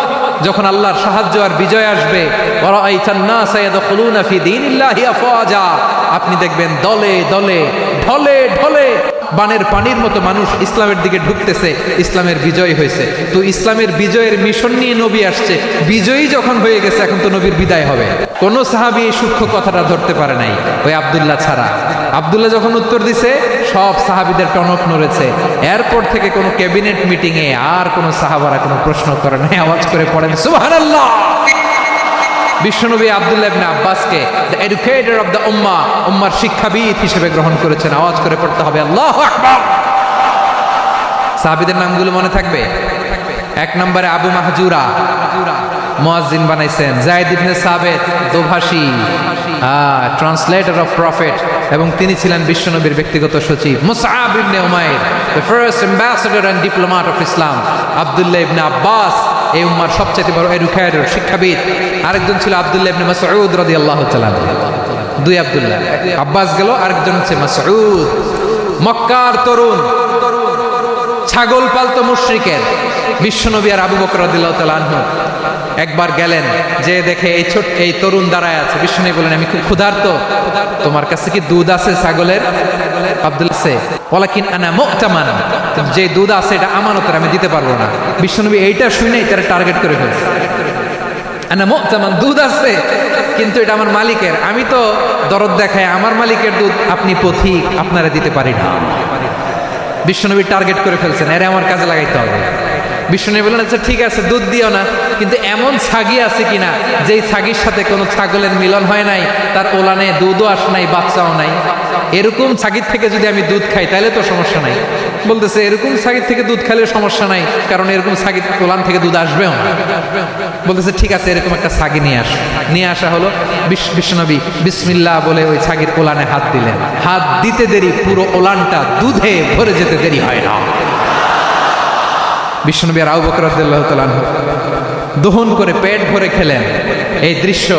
যখন আল্লাহর সাহায্য আর বিজয় আসবে, ওয়া রাআইতান নাসা ইয়াদখুলুনা ফি দীনিল্লাহি আফওয়াজা, আপনি দেখবেন দলে দলে, ঢলে ঢলে, বানের পানির মতো মানুষ ইসলামের দিকে ঢুকতেছে, ইসলামের বিজয় হয়েছে। তো ইসলামের বিজয়ের মিশন নিয়ে নবী আসছে, বিজয়ী যখন হয়ে গেছে, এখন তো নবীর বিদায় হবে। কোন সাহাবী এই সূক্ষ্ম কথাটা ধরতে পারে নাই, ওই আব্দুল্লাহ ছাড়া। আব্দুল্লাহ যখন উত্তর দিছে, সব সাহাবীদের টনক নড়েছে। এরপর থেকে কোনো ক্যাবিনেট মিটিংয়ে আর কোনো সাহাবারা কোনো প্রশ্ন করে নাই, আওয়াজ করে পড়েন সুবহানাল্লাহ। বিশ্বনবী আব্দুল্লাহ ইবনে আব্বাসকে দ্য এডুকেটর অফ দ্য উম্মাহ, উম্মার শিক্ষাবিদ হিসেবে গ্রহণ করেছেন। আওয়াজ করে পড়তে হবে আল্লাহু আকবার। সাহাবীদের নামগুলো মনে থাকবে? এক নম্বরে আবু মাহজুরা, মুয়াজ্জিন বানাইছেন। যায়েদ ইবনে সাবিত, দোভাষী, ট্রান্সলেটর অফ প্রফেট, এবং তিনি ছিলেন বিশ্বনবীর ব্যক্তিগত সচিব। Musab ibn Umair, the first ambassador and diplomat of Islam. Abdullah ibn Abbas, এই উম্মার সবচেয়ে বড় এডুকেটর, শিক্ষাবিদ। আরেকজন ছিল আব্দুল্লাহ ইবনে মাসউদ রাদিয়াল্লাহু তাআলা। দুই আব্দুল্লাহ, আব্বাস গেল, আরেকজন হচ্ছে মাসউদ। মক্কার তরুণ, ছাগল পালতো মুশরিকের। বিশ্বনবী আর আবু বকর রাদিয়াল্লাহু তাআলা আনহু একবার গেলেন, যে দেখে এই তরুণ দাঁড়ায় আছে। বিশ্বনবী বলেন, আমি খুব ক্ষুধার্ত, তোমার কাছে কি দুধ আছে ছাগলের? আব্দুল্লাহ আছে, ওয়ালাকিন আনা মু'তামান, যে দুধ আছে এটা আমানতের, আমি দিতে পারবো না। বিশ্বনবী এইটা শুনেই তারা টার্গেট করে ফেলছে। আনা মু'তামান, দুধ আছে কিন্তু এটা আমার মালিকের, আমি তো দরদ দেখাই, আমার মালিকের দুধ আপনি পথিক, আপনারা দিতে পারি না। বিশ্বনবী টার্গেট করে ফেলছেন, এরে আমার কাজে লাগাইতে হবে। বিশ্বনবী বললেন, আচ্ছা ঠিক আছে, দুধ দিও না, কিন্তু এমন ছাগি আছে কিনা যেই ছাগির সাথে কোনো ছাগলের মিলন হয় নাই, তার ওলানে দুধও আসে নাই, বাচ্চাও নাই, এরকম ছাগির থেকে যদি আমি দুধ খাই তাহলে তো সমস্যা নাই। বলতেছে, এরকম ছাগির থেকে দুধ খাইলে সমস্যা নাই, কারণ এরকম ছাগির ওলান থেকে দুধ আসবেও না। বলতেছে, ঠিক আছে, এরকম একটা ছাগি নিয়ে আস। নিয়ে আসা হলো। বিশ্বনবী বিসমিল্লাহ বলে ওই ছাগির ওলানে হাত দিলেন। হাত দিতে দেরি, পুরো ওলানটা দুধে ভরে যেতে দেরি হয় না। বিশ্বনবী আর আবু বকর রাদিয়াল্লাহু তাআলা দহন করে পেট ভরে খেলেন। এই দৃশ্য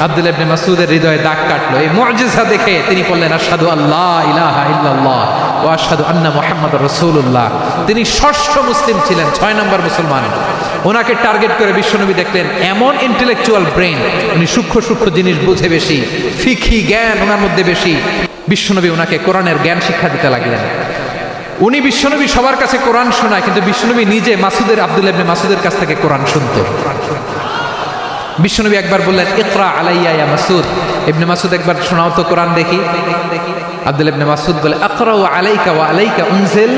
আব্দুল্লাহ ইবনে মাসউদের হৃদয়ে দাগ কাটলো। এই মুআজিজা দেখে তিনি বললেন, আশহাদু আল্লা ইলাহা ইল্লাল্লাহ ওয়া আশহাদু আন্না মুহাম্মাদুর রাসূলুল্লাহ। তিনি ষষ্ঠ মুসলিম ছিলেন, 6 নম্বর মুসলমান। ওনাকে টার্গেট করে বিশ্বনবী দেখলেন এমন ইন্টেলেকচুয়াল ব্রেন, উনি সূক্ষ্ম সূক্ষ্ম জিনিস বুঝে বেশি, ফিকহি জ্ঞান ওনার মধ্যে বেশি। বিশ্বনবী ওনাকে কোরআনের জ্ঞান শিক্ষা দিতে লাগলেন। উনি বিশ্বনবী সবার কাছে কোরআন শোনায়, কিন্তু বিশ্বনবী নিজে আব্দুল্লাহ ইবনে মাসউদের কাছ থেকে কোরআন শুনতো। বিশ্বনবী একবার বললেন, ইকরা আলাইয়া ইয়া মাসউদ। ইবনে মাসউদ একবার শোনাও তো কোরআন দেখি। আব্দুল্লাহ ইবনে মাসউদ বলে, আকরাউ আলাইকা ওয়া আলাইকা উনজিল।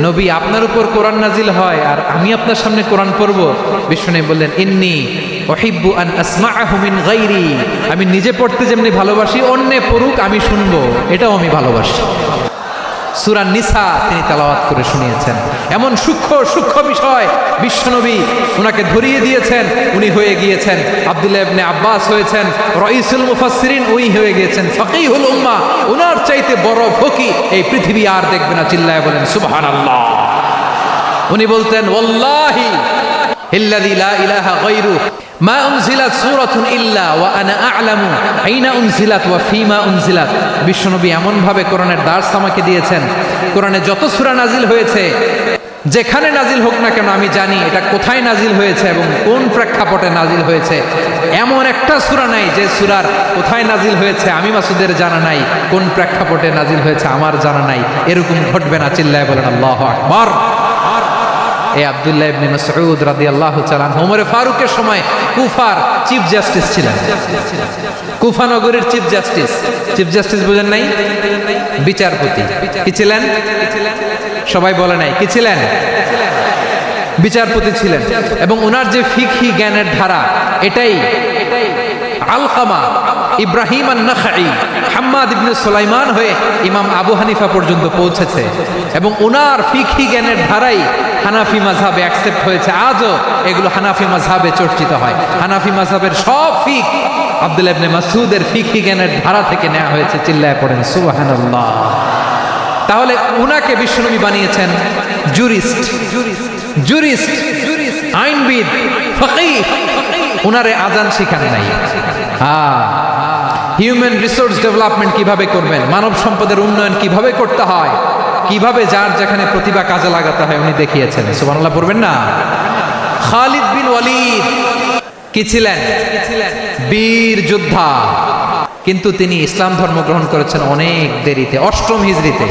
নবী, আপনার উপর কোরআন নাজিল হয় আর আমি আপনার সামনে কোরআন পড়ব। বিশ্বনবী বললেন, ইন্নী উহিব্বু আন আসমাআহু মিন গায়রি। আমি নিজে পড়তে যেমনি ভালোবাসি, অন্যে পড়ুক আমি শুনবো, এটাও আমি ভালোবাসি। সূরা নিসা তিনি তেলাওয়াত করে শুনিয়েছেন। এমন সূক্ষ্ম সূক্ষ্ম বিষয় বিশ্বনবী ওনাকে ধরিয়ে দিয়েছেন, উনি হয়ে গিয়েছেন আব্দুল্লাহ ইবনে আব্বাস হয়েছেন রাইসুল মুফাসসিরিন, উনি হয়ে গিয়েছেন ফাকিহুল উম্মাহ। ওনার চাইতে বড় ফকি এই পৃথিবী আর দেখবে না, চিল্লায় বলেন সুবহানাল্লাহ। উনি বলতেন ওয়াল্লাহি ইল্লাযী লা ইলাহা গায়রু মা উনজিলাত সূরাতুন ইল্লা ওয়া আনা আ'লামু আইনা উনজিলাত ওয়া ফীমা উনজিলাত। বিশ্বনবী এমন ভাবে কোরআনের দার্স আমাকে দিয়েছেন, কোরআনে যত সূরা নাজিল হয়েছে যেখানে নাজিল হোক না কেন আমি জানি এটা কোথায় নাজিল হয়েছে এবং কোন প্রেক্ষাপটে নাজিল হয়েছে। এমন একটা সূরা নাই যে সূরার কোথায় নাজিল হয়েছে আমি মাসুদের জানা নাই, কোন প্রেক্ষাপটে নাজিল হয়েছে আমার জানা নাই। এরকম ঘটবে না, চিল্লায় বলেন আল্লাহু আকবার। এই আব্দুল্লাহ ইবনে মাসউদ রাদিয়াল্লাহু তাআলা ওমর ফারুকের সময় কুফার চিফ জাস্টিস ছিলেন। কুফা নগরীর চিফ জাস্টিস, চিফ জাস্টিস বুঝেন নাই? বিচারপতি। কি ছিলেন? সবাই বলে নাই কি ছিলেন? বিচারপতি ছিলেন। এবং ওনার যে ফিকহি জ্ঞানের ধারা, এটাই আলকামা, ইব্রাহিম আন-নাখাই, হাম্মাদ ইবনে সুলাইমান হয়ে ইমাম আবু হানিফা পর্যন্ত পৌঁছেছে। এবং ওনার ফিকহি জ্ঞানের ধারাই হানাফি মাযহাবে অ্যাকসেপ্ট হয়েছে। আজও এগুলো হানাফি মাযহাবে চর্চিত হয়। হানাফি মাযহাবের সব ফিক আব্দুল্লাহ ইবনে মাসউদের ফিকহি জ্ঞানের ধারা থেকে নেওয়া হয়েছে, চিল্লায় পড়েন সুবহানাল্লাহ। তাহলে উনাকে বিশ্বনবী বানিয়েছেন জুরিস্ট, জুরিস্ট, আইনবিদ, ফকিহ। উনারে আজান শিখান নাই। হিউম্যান রিসোর্স ডেভেলপমেন্ট কিভাবে করবেন, মানব সম্পদের উন্নয়ন কিভাবে করতে হয়, কিভাবে যার যেখানে প্রতিভা কাজে লাগাতে হয় উনি দেখিয়েছেন। সুবহানাল্লাহ পড়বেন না? খালিদ বিন ওয়ালিদ কি ছিলেন? বীর যোদ্ধা। কিন্তু তিনি ইসলাম ধর্ম গ্রহণ করেছেন অনেক দেরিতে, 8ম হিজরিতে।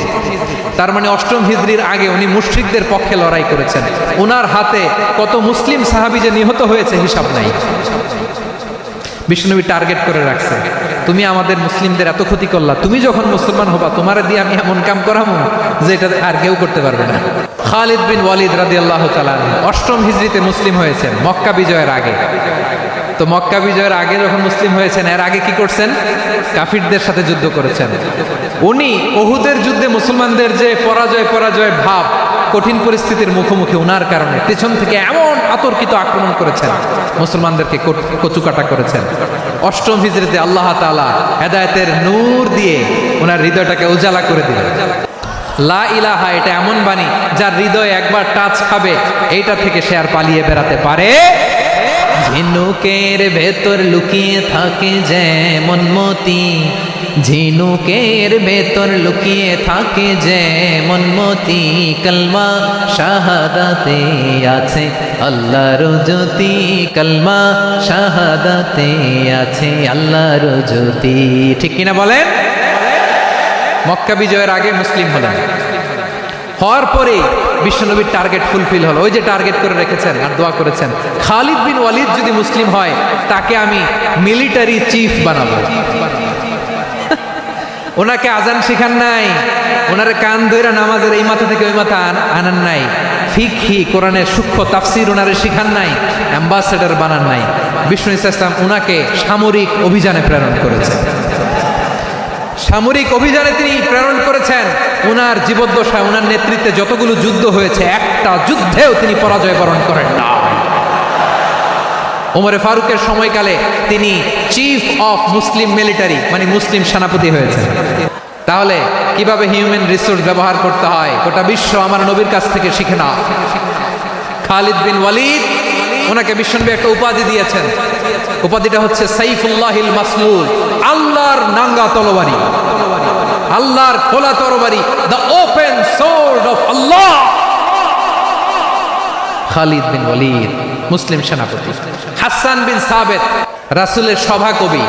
তার মানে 8ম হিজরির আগে উনি মুশরিকদের পক্ষে লড়াই করেছেন। ওনার হাতে কত মুসলিম সাহাবী যে নিহত হয়েছে হিসাব নাই। বিষ্ণুনবী টার্গেট করে রাখছে, তুমি আমাদের মুসলিমদের এত ক্ষতি করলা, তুমি যখন মুসলমান হবা তোমারে দিয়ে আমি এমন কাম করাবো যে এটা আর কেউ করতে পারবে না। খালিদ বিন ওয়ালিদ রাদিয়াল্লাহু তাআলা 8ম হিজরিতে মুসলিম হয়েছেন, মক্কা বিজয়ের আগে। তো মক্কা বিজয়ের আগে যখন মুসলিম হয়েছেন, এর আগে কি করছেন? কাফিরদের সাথে যুদ্ধ করেছেন। উনি উহুদের যুদ্ধে মুসলমানদের যে পরাজয় ভাব, কঠিন পরিস্থিতির মুখোমুখি ওনার কারণে পেছন থেকে এমন আতর্কিত আক্রমণ করেছেন, মুসলমানদেরকে কচুকাটা করেছেন। 8ম হিজরিতে আল্লাহ তাআলা হেদায়েতের নূর দিয়ে ওনার হৃদয়টাকে উজালা করে দিলেন। লা ইলাহা এটা এমন বাণী যার হৃদয়ে একবার টাচ খাবে, এইটা থেকে সে আর পালিয়ে বেড়াতে পারে। ঝিনুকের ভেতর লুকিয়ে থাকে যেমন মতি, ঝিনুকের ভেতর লুকিয়ে থাকে যেমন মতি, কলমা শাহাদাতে আছে আল্লাহর জ্যোতি, কলমা শাহাদাতে আছে আল্লাহর জ্যোতি। ঠিক কিনা বলেন? মক্কা বিজয়ের আগে মুসলিম হলেন, হওয়ার পরে বিশ্বনবীর টার্গেট ফুলফিল হলো। ওই যে টার্গেট করে রেখেছেন আর দোয়া করেছেন, খালিদ বিন ওয়ালিদ যদি মুসলিম হয় তাকে আমি মিলিটারি চিফ বানাবো। ওনাকে আজান শিখান নাই, ওনার কান ধইরা নামাজের এই মাথা থেকে ওই মাথা আনান নাই, ফিকহি কোরআনের সূক্ষ্ম তাফসীর ওনারে শিখান নাই, অ্যাম্বাসেডর বানান নাই। বিষ্ণু ইসলাম ওনাকে সামরিক অভিযানে প্রেরণ করেছেন। সামরিক অভিযানে তিনি প্রেরণ করেছেন। ওনার জীবদ্দশায় ওনার নেতৃত্বে যতগুলো যুদ্ধ হয়েছে, একটা যুদ্ধেও তিনি পরাজয় বরণ করেন না। ওমরে ফারুকের সময়কালে তিনি চিফ অফ মুসলিম মিলিটারি, মানে মুসলিম সেনাপতি হয়েছেন। তাহলে কিভাবে হিউম্যান রিসোর্স ব্যবহার করতে হয় গোটা বিশ্ব আমার নবীর কাছ থেকে শিখে না। খালিদ বিন ওয়ালিদ, ওনাকে বিশ্বনবী একটা উপাধি দিয়েছেন। উপাধিটা হচ্ছে সাইফুল্লাহিল মাসলুল, আল্লাহর নাঙ্গা তরবারি, আল্লাহর খোলা তরবারি, দ্য ওপেন সোর্ড অফ আল্লাহ। খালিদ বিন ওয়ালিদ মুসলিম সেনাপতি। হাসান বিন সাবেত রাসূলের সভা কবি,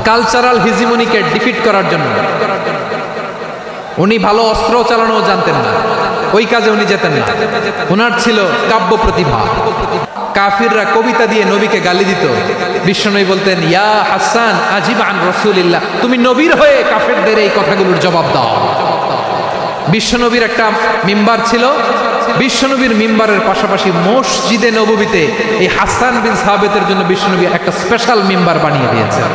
কালচারাল হিজিমনিকে ডিফিট করার জন্য উনি ভালো অস্ত্র চালানো জানতেন না, ওই কাজে উনি যেতেন না। ওনার ছিল কাব্য প্রতিভা। কাফিররা কবিতা দিয়ে নবীকে গালি দিত, বিশ্বনবী বলতেন, ইয়া হাসান আজিব আন রাসূলিল্লাহ, তুমি নবীর হয়ে কাফেরদের এই কথাগুলোর জবাব দাও। বিশ্বনবীর একটা মিম্বার ছিল, বিশ্বনবীর মিম্বারের পাশাপাশি মসজিদে নববীতে এই হাসান বিন সাবেতের জন্য বিশ্বনবী একটা স্পেশাল মিম্বার বানিয়ে দিয়েছেন।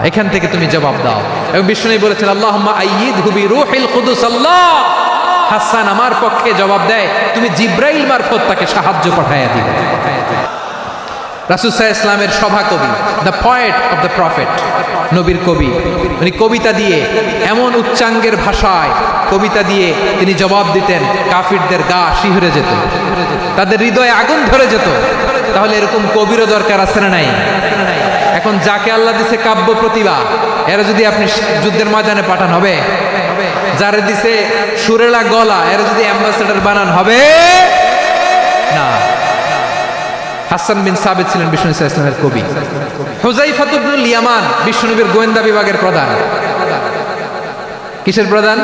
এখান থেকে তুমি জবাব দাও। এবং বিষ্ণু বলেছেন আল্লাহুম্মা আইয়িদহু বিরূহিল কুদুস। আল্লাহ হাসান আমার পক্ষে জবাব দেয়, তুমি জিব্রাইল মারফত তাকে সাহায্য পাঠাইয়া দিবে। রাসূল সাল্লাল্লাহু আলাইহি ওয়াসাল্লামের সভা কবি, the poet of the prophet, নবীর কবি, উনি কবিতা দিয়ে এমন উচ্চাঙ্গের ভাষায় কবিতা দিয়ে তিনি জবাব দিতেন, কাফিরদের গা শিহরে যেত, তাদের হৃদয়ে আগুন ধরে যেত। তাহলে এরকম কবিরও দরকার আছে না নাই? এখন যাকে আল্লাহ দিছে কাব্য প্রতিভা, এরা যদি আপনি যুদ্ধের ময়দানে পাঠান হবে? যারে দিছে সুরেলা গলা, এরা যদি অ্যাম্বাসেডর বানান হবে না। হাসান বিন সাবিত ছিলেন বিষ্ণু সাল্লাল্লাহু আলাইহি ওয়াসাল্লামের কবি। হুযায়ফা ইবনুল ইয়ামান বিশ্বনবীর গোয়েন্দা বিভাগের প্রধান। কিসের প্রধান?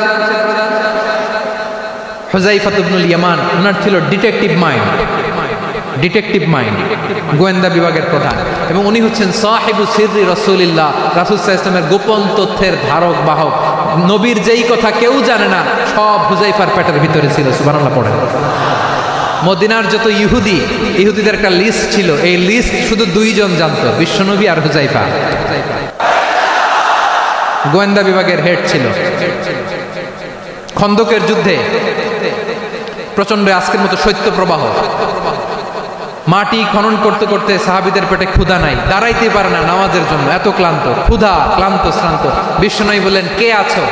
হুযায়ফা ইবনুল ইয়ামান, ওনার ছিল ডিটেকটিভ মাইন্ড, ডিটেকটিভ মাইন্ড, গোয়েন্দা বিভাগের প্রধান। এবং উনি হচ্ছেন সাহিবু সিররি রাসূলিল্লাহ, রাসূল সাল্লাল্লাহু আলাইহি ওয়াসাল্লামের গোপন তথ্যের ধারক বাহক। নবীর যেই কথা কেউ জানে না, সব হুযায়ফার পেটের ভিতরে ছিল। সুবহানাল্লাহ পড়েন। মদিনার যত ইহুদিদের একটা লিস্ট ছিল, এই লিস্ট শুধু দুইজন জানতো, বিশ্বনবী আর হুযায়ফা। গোয়েন্দা বিভাগের হেড ছিল। খন্দকের যুদ্ধে প্রচন্ড আজকের মতো শৈত্য প্রবাহ, মাটি খনন করতে করতে সাহাবীদের পেটে ক্ষুধা নাই, দাঁড়াইতে পারে না নামাজের জন্য, এত ক্লান্ত, ক্ষুধা, ক্লান্ত, শ্রান্ত। বিশ্বনবী বললেন, কে আছো?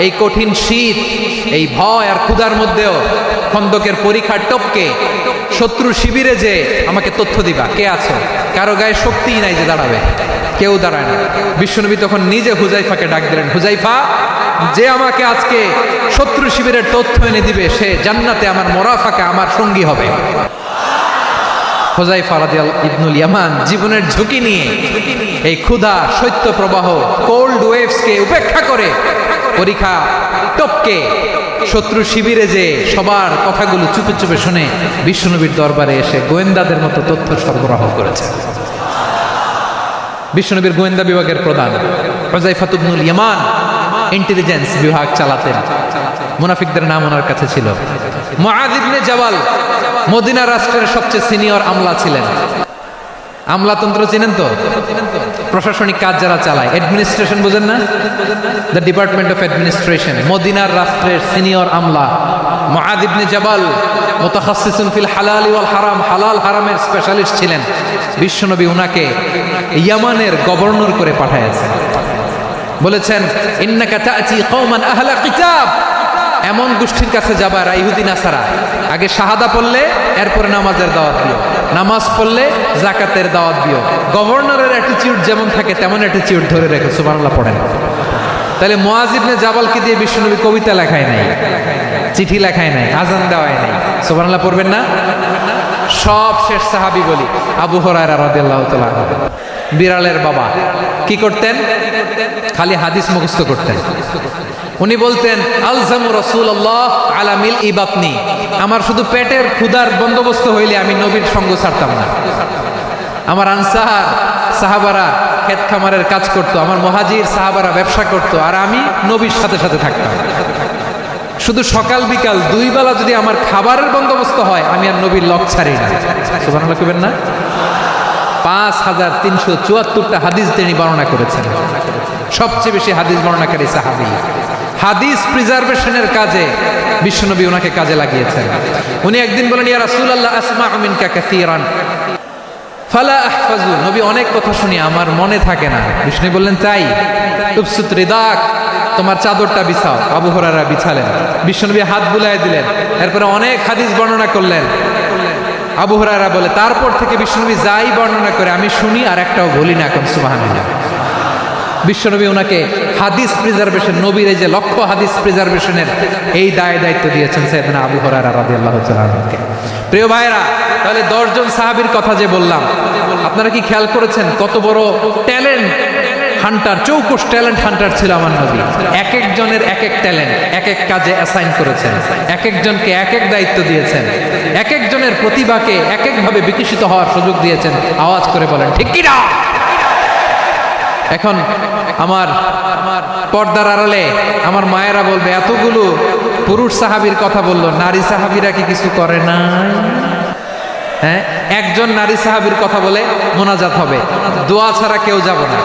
এই কঠিন শীত, এই ভয় আর ক্ষুধার মধ্যেও খন্দকের পরীক্ষার টপকে শত্রু শিবিরে যে আমাকে তথ্য দিবা, কে আছো? কারো গায়ে শক্তিই নাই যে দাঁড়াবে, কেউ দাঁড়ায় না। বিশ্বনবী তখন নিজে হুযায়ফাকে ডাক দিলেন, হুযায়ফা, যে আমাকে আজকে শত্রু শিবিরের তথ্য এনে দিবে, সে জান্নাতে আমার মোরাফাকে আমার সঙ্গী হবে। হুযায়ফা রাদিয়াল্লাহু ইবনুল ইয়ামান জীবনের ঝুঁকি নিয়ে এই ক্ষুধা, শৈত্য প্রবাহ, কোল্ড ওয়েভসকে উপেক্ষা করে পরীক্ষা টপকে শত্রু শিবিরে যে সবার কথাগুলো চুপে চুপে শুনে বিশ্বনবীর দরবারে এসে গোয়েন্দাদের মতো তথ্য সরবরাহ করেছে। বিশ্বনবীর গোয়েন্দা বিভাগের প্রধান হুযায়ফা ইবনুল ইয়ামান ইন্টেলিজেন্স বিভাগ চালাতেন। মুনাফিকদের নাম ওনার কাছে ছিল। মুআয ইবনে জাবাল মদিনা রাষ্ট্রের সবচেয়ে সিনিয়র আমলা ছিলেন। আমলাতন্ত্র চিনেন তো? প্রশাসনিক কাজ যারা চালায়, অ্যাডমিনিস্ট্রেশন বুঝেন না? The department of administration. মদিনার রাষ্ট্রের সিনিয়র আমলা মুআয ইবনে জাবাল মুতাখাসসিসুন ফিল হালাল ওয়াল হারাম, হালাল হারামের স্পেশালিস্ট ছিলেন। বিশ্বনবী উনাকে ইয়ামানের গভর্নর করে পাঠাইছেন। বলেছেন, ইন্নাকা তা'তি কওমান আহলা কিতাব, এমন গোষ্ঠীর কাছে যাবা এরা ইহুদি নাসারা, আগে শাহাদা পড়লে এরপরে নামাজের দাওয়াত দিও, নামাজ পড়লে যাকাতের দাওয়াত দিও। গভর্নরের অ্যাটিটিউড যেমন থাকে তেমন অ্যাটিটিউড ধরে রেখে। সুবহানাল্লাহ পড়েন। তাহলে মুআয ইবনে জাবালকে দিয়ে বিশ্বনবী কবিতা লেখায় নাই, চিঠি লেখায় নাই, আজান দেওয়ায় নাই। সুবহানাল্লাহ পড়বেন না? সব শেষ সাহাবী বলি আবু হুরায়রা রাদিয়াল্লাহু তাআলা, বিড়ালের বাবা, কি করতেন? খালি হাদিস মুখস্থ করতেন। উনি বলতেন, আলজামু রাসূলুল্লাহ আলা মিলই বাতনি, আমার শুধু পেটের ক্ষুধার বন্দোবস্ত হইলে আমি নবীর সঙ্গ ছাড়তাম না। আমার আনসার সাহাবারা ক্ষেত খামারের কাজ করত, আমার মুহাজির সাহাবারা ব্যবসা করত, আর আমি নবীর সাথে সাথে থাকতাম। শুধু সকাল বিকাল দুই বেলা যদি আমার খাবারের বন্দোবস্ত হয়, আমি আর নবীর লক ছাড়ি না। সুবহানাল্লাহ কইবেন না? 5374টা হাদিস তিনি বর্ণনা করেছেন। সবচেয়ে বেশি হাদিস বর্ণনাকারী সাহাবী। হাদিস প্রিজার্ভেশনের কাজে বিশ্বনবী ওনাকে কাজে লাগিয়েছেন। উনি একদিন বলেন, ইয়া রাসূলুল্লাহ আসমাউ মিনকা কাসীরান ফালা আহফাজু, নবী অনেক কথা শুনি আমার মনে থাকে না। বিষ্ণু বললেন, তাই? উবসুত রিদাক, তোমার চাদরটা বিছাও। আবু হুরায়রা বিছালেন, বিশ্বনবী হাত বুলায় দিলেন, এরপরে অনেক হাদিস বর্ণনা করলেন। আবু হুরায়রা বলে, তারপর থেকে বিশ্বনবী যাই বর্ণনা করে আমি শুনি আর একটাও বলি না। এখন সুবহানাল্লাহ। বিশ্বনবী ওনাকে হাদিস প্রিজার্ভেশন, নবীর এই যে লক্ষ্য হাদিস প্রিজার্ভেশনের এই দায়িত্ব দিয়েছেন সাইয়েদনা আবু হুরায়রা রাদিয়াল্লাহু তাআলা আনহুকে। প্রিয় ভাইরা, তাহলে 10 জন সাহাবীর কথা যে বললাম, আপনারা কি খেয়াল করেছেন কত বড় ট্যালেন্ট হান্টার, চৌকস ট্যালেন্ট হান্টার ছিল আমার নবী। এক একজনের এক এক ট্যালেন্ট, এক এক কাজে অ্যাসাইন করেছেন, এক একজনকে এক এক দায়িত্ব দিয়েছেন, এক একজনের প্রতিভাকে এক একভাবে বিকশিত হওয়ার সুযোগ দিয়েছেন। আওয়াজ করে বলেন ঠিক কি না? এখন আমার পর্দার আড়ালে আমার মায়েরা বলবে, এতগুলো পুরুষ সাহাবীর কথা বললো, নারী সাহাবীরা কি কিছু করে না? হ্যাঁ, একজন নারী সাহাবীর কথা বলে মোনাজাত হবে, দোয়া ছাড়া কেউ যাব না।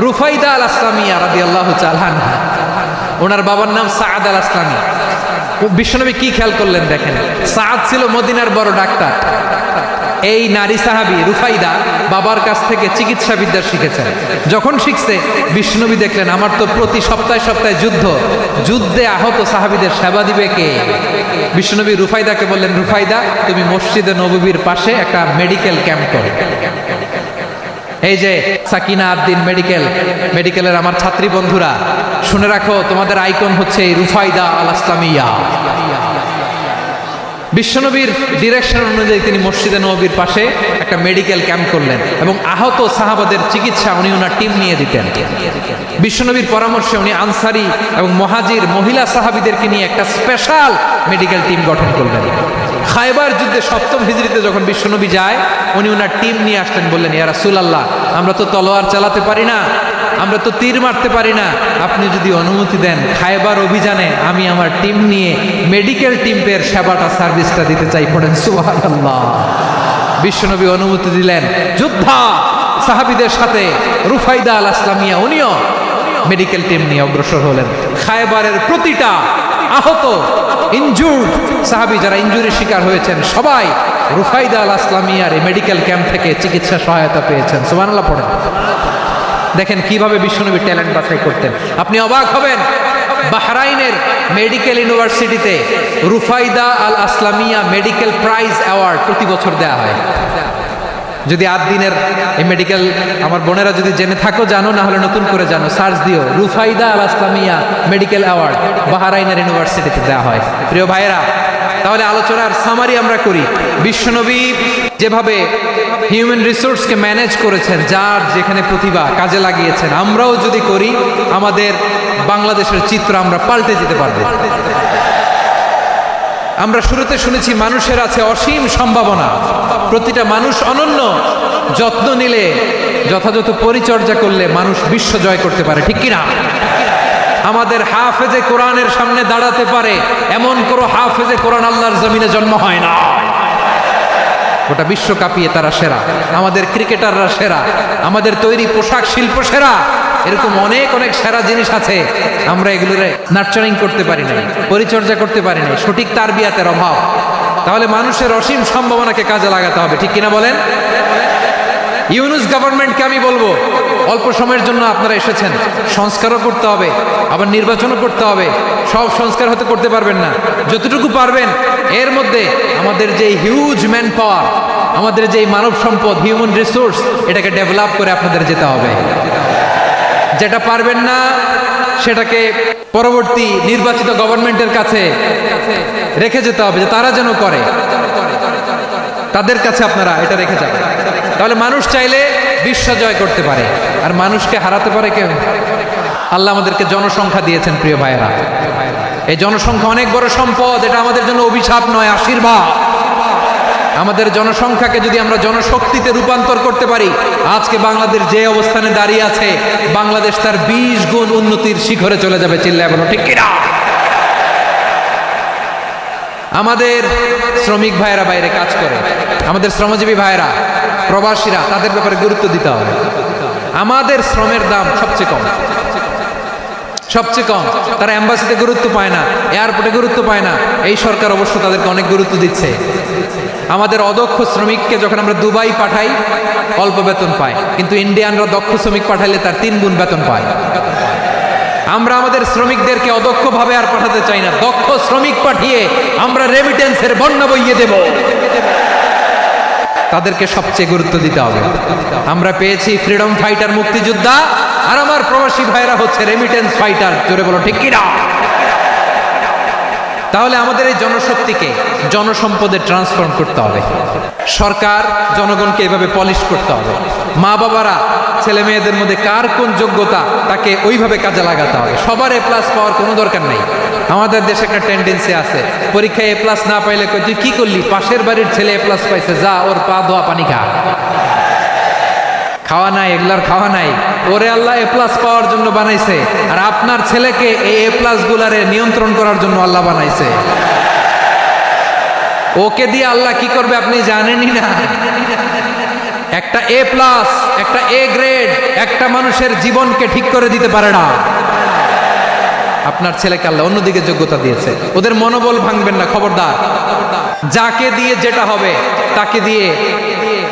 রুফাইদা আল আসলামিয়া রাদিয়াল্লাহু তাআলা আনহা, ওনার বাবার নাম সাআদ আল আসলামি। বিশ্বনবী কি খেয়াল করলেন দেখেন, সাআদ ছিল মদিনার বড় ডাক্তার, এই নারী সাহাবী রুফাইদা বাবার কাছ থেকে চিকিৎসা বিদ্যা শিখেছেন। যখন শিখছে বিশ্বনবী দেখলেন আমার তো প্রতি সপ্তাহে সপ্তাহে যুদ্ধে আহত সাহাবীদের সেবা দিবে কে? বিশ্বনবী রুফাইদাকে বললেন, রুফাইদা তুমি মসজিদে নববীর পাশে একটা মেডিকেল ক্যাম্প করো। এই যে সাকিনা আদ্দিন মেডিকেলের আমার ছাত্রী বন্ধুরা শুনে রাখো, তোমাদের আইকন হচ্ছে এই রুফাইদা আল আসলামিয়া। বিশ্বনবীর ডিরেকশন অনুযায়ী তিনি মসজিদে নববীর পাশে একটা মেডিকেল ক্যাম্প করলেন এবং আহত সাহাবাদের চিকিৎসা উনি ওনার টিম নিয়ে দিতেন। বিশ্বনবীর পরামর্শে উনি আনসারি এবং মুহাজির মহিলা সাহাবীদেরকে নিয়ে একটা স্পেশাল মেডিকেল টিম গঠন করলেন। খায়বার যুদ্ধে 7ম হিজরিতে যখন বিশ্বনবী যায়, উনি ওনার টিম নিয়ে আসলেন, বললেন, ইয়া রাসূলুল্লাহ, আমরা তো তলোয়ার চালাতে পারি না, আমরা তো তীর মারতে পারি না, আপনি যদি অনুমতি দেন খায়বার অভিযানে আমি আমার টিম নিয়ে মেডিকেল টিমের সেবাটা সার্ভিসটা দিতে চাই। পড়েন সুবহানাল্লাহ। বিশ্বনবী অনুমতি দিলেন, যোদ্ধা সাহাবীদের সাথে রুফাইদা আল আসলামিয়া উনিও মেডিকেল টিম নিয়ে অগ্রসর হলেন। খায়বারের প্রতিটা আহত ইনজুর্ড সাহাবী যারা ইনজুরির শিকার হয়েছেন সবাই রুফাইদা আল আসলামিয়ার এই মেডিকেল ক্যাম্প থেকে চিকিৎসা সহায়তা পেয়েছেন। সুবহানাল্লাহ পড়েন। দেখেন কিভাবে বিশ্বনবী ট্যালেন্ট বাছাই করতেন, আপনি অবাক হবেন। বাহরাইনের মেডিকেল ইউনিভার্সিটিতে রুফাইদা আল আসলামিয়া মেডিকেল প্রাইজ অ্যাওয়ার্ড প্রতি বছর দেয়া হয়। যদি 8 দিনের এই মেডিকেল আমার বোনেরা যদি জেনে থাকো জানো, না হলে নতুন করে জানো, সার্চ দিও রুফাইদা আল আসলামিয়া মেডিকেল অ্যাওয়ার্ড বাহরাইনের ইউনিভার্সিটিতে দেওয়া হয়। প্রিয় ভাইয়েরা, তাহলে আলোচনার সামারি আমরা করি। বিশ্বনবী যেভাবে হিউম্যান রিসোর্সকে ম্যানেজ করেছেন, যার যেখানে প্রতিভা কাজে লাগিয়েছেন, আমরাও যদি করি আমাদের বাংলাদেশের চিত্র আমরা পাল্টে যেতে পারবো। আমরা শুরুতে শুনেছি মানুষের আছে অসীম সম্ভাবনা, প্রতিটা মানুষ অনন্য, যত্ন নিলে যথাযথ পরিচর্যা করলে মানুষ বিশ্ব জয় করতে পারে, ঠিক কিনা? আমাদের হাফেজে কোরআনের সামনে দাঁড়াতে পারে এমন কোনো হাফেজে কোরআন আল্লাহর জমিনে জন্ম হয় না। গোটা বিশ্ব কাঁপিয়ে তারা সেরা, আমাদের ক্রিকেটাররা সেরা, আমাদের তৈরি পোশাক শিল্প সেরা, এরকম অনেক অনেক সেরা জিনিস আছে, আমরা এগুলোরে নার্চারিং করতে পারি না, পরিচর্যা করতে পারি না, সঠিক তারবিয়াতের অভাব। তাহলে মানুষের অসীম সম্ভাবনাকে কাজে লাগাতে হবে, ঠিক কিনা বলেন? ইউনুস গভর্নমেন্টকে আমি বলবো, অল্প সময়ের জন্য আপনারা এসেছেন, সংস্কারও করতে হবে, আবার নির্বাচনও করতে হবে। সব সংস্কার হতে করতে পারবেন না, যতটুকু পারবেন এর মধ্যে আমাদের যে হিউজ ম্যান পাওয়ার, আমাদের যে মানব সম্পদ, হিউম্যান রিসোর্স, এটাকে ডেভেলপ করে আপনাদের যেতে হবে। যেটা পারবেন না সেটাকে পরবর্তী নির্বাচিত গভর্নমেন্টের কাছে রেখে যেতে হবে, যে তারা যেন করে, তাদের কাছে আপনারা এটা রেখে যাবেন। তাহলে মানুষ চাইলে বিশ্ব জয় করতে পারে, আর মানুষকে হারাতে পারে কেউ? আল্লাহ আমাদেরকে জনসংখ্যা দিয়েছেন প্রিয় ভাইয়েরা, এই জনসংখ্যা অনেক বড় সম্পদ, এটা আমাদের জন্য অভিশাপ নয়, আশীর্বাদ। আমাদের জনসংখ্যাকে যদি আমরা জনশক্তিতে রূপান্তর করতে পারি, আজকে বাংলাদেশ যে অবস্থানে দাঁড়িয়ে আছে, বাংলাদেশ তার 20 গুণ উন্নতির শিখরে চলে যাবে। চিল্লায় বলো ঠিক কিনা? আমাদের শ্রমিক ভাইয়েরা বাইরে কাজ করে, আমাদের শ্রমজীবী ভাইয়েরা, প্রবাসীরা, তাদের ব্যাপারে গুরুত্ব দিতে হবে। আমাদের শ্রমের দাম সবচেয়ে কম, সবচেয়ে কম। তারা এম্বাসিতে গুরুত্ব পায় না, এয়ারপোর্টে গুরুত্ব পায় না, এই সরকার অবশ্য তাদেরকে অনেক গুরুত্ব দিচ্ছে। আমাদের অদক্ষ শ্রমিককে যখন আমরা দুবাই পাঠাই অল্প বেতন পায়, কিন্তু ইন্ডিয়ানরা দক্ষ শ্রমিক পাঠাইলে তার 3 গুণ বেতন পায়। আমরা আমাদের শ্রমিকদেরকে অদক্ষভাবে আর পাঠাতে চাই না, দক্ষ শ্রমিক পাঠিয়ে আমরা রেমিটেন্সের বন্যা বইয়ে দেব। তাদেরকে সবচেয়ে গুরুত্ব দিতে হবে। আমরা পেয়েছি ফ্রিডম ফাইটার, মুক্তিযোদ্ধা, আর আমার প্রবাসী ভাইরা হচ্ছে রেমিটেন্স ফাইটার। জোরে বলো ঠিক কিনা? তাহলে আমাদের এই জনশক্তিকে জনসম্পদে ট্রান্সফর্ম করতে হবে। সরকার জনগণকে এভাবে পলিশ করতে হবে। মা বাবারা ছেলে মেয়েদের মধ্যে কার কোন যোগ্যতা তাকে ওইভাবে কাজে লাগাতে হবে। সবার A+ পাওয়ার কোনো দরকার নেই। আমাদের দেশে একটা টেন্ডেন্সি আছে, পরীক্ষায় A+ না পাইলে তুই কি করলি, পাশের বাড়ির ছেলে A+ পাইছে, যা ওর পা ধোয়া পানি খা। খাওয়া নাই, এগুলার খাওয়া নাই, ওরে আল্লাহ A+ পাওয়ার জন্য বানাইছে, আর আপনার ছেলেকে এই A+ গুলারে নিয়ন্ত্রণ করার জন্য আল্লাহ বানাইছে। ওকে দিয়ে আল্লাহ কি করবে আপনি জানেনই না। একটা এ প্লাস, একটা এ গ্রেড একটা মানুষের জীবনকে ঠিক করে দিতে পারে না। আপনার ছেলেকে আল্লাহ অন্যদিকে যোগ্যতা দিয়েছে, ওদের মনোবল ভাঙবেন না, খবরদার। যাকে দিয়ে যেটা হবে তাকে দিয়ে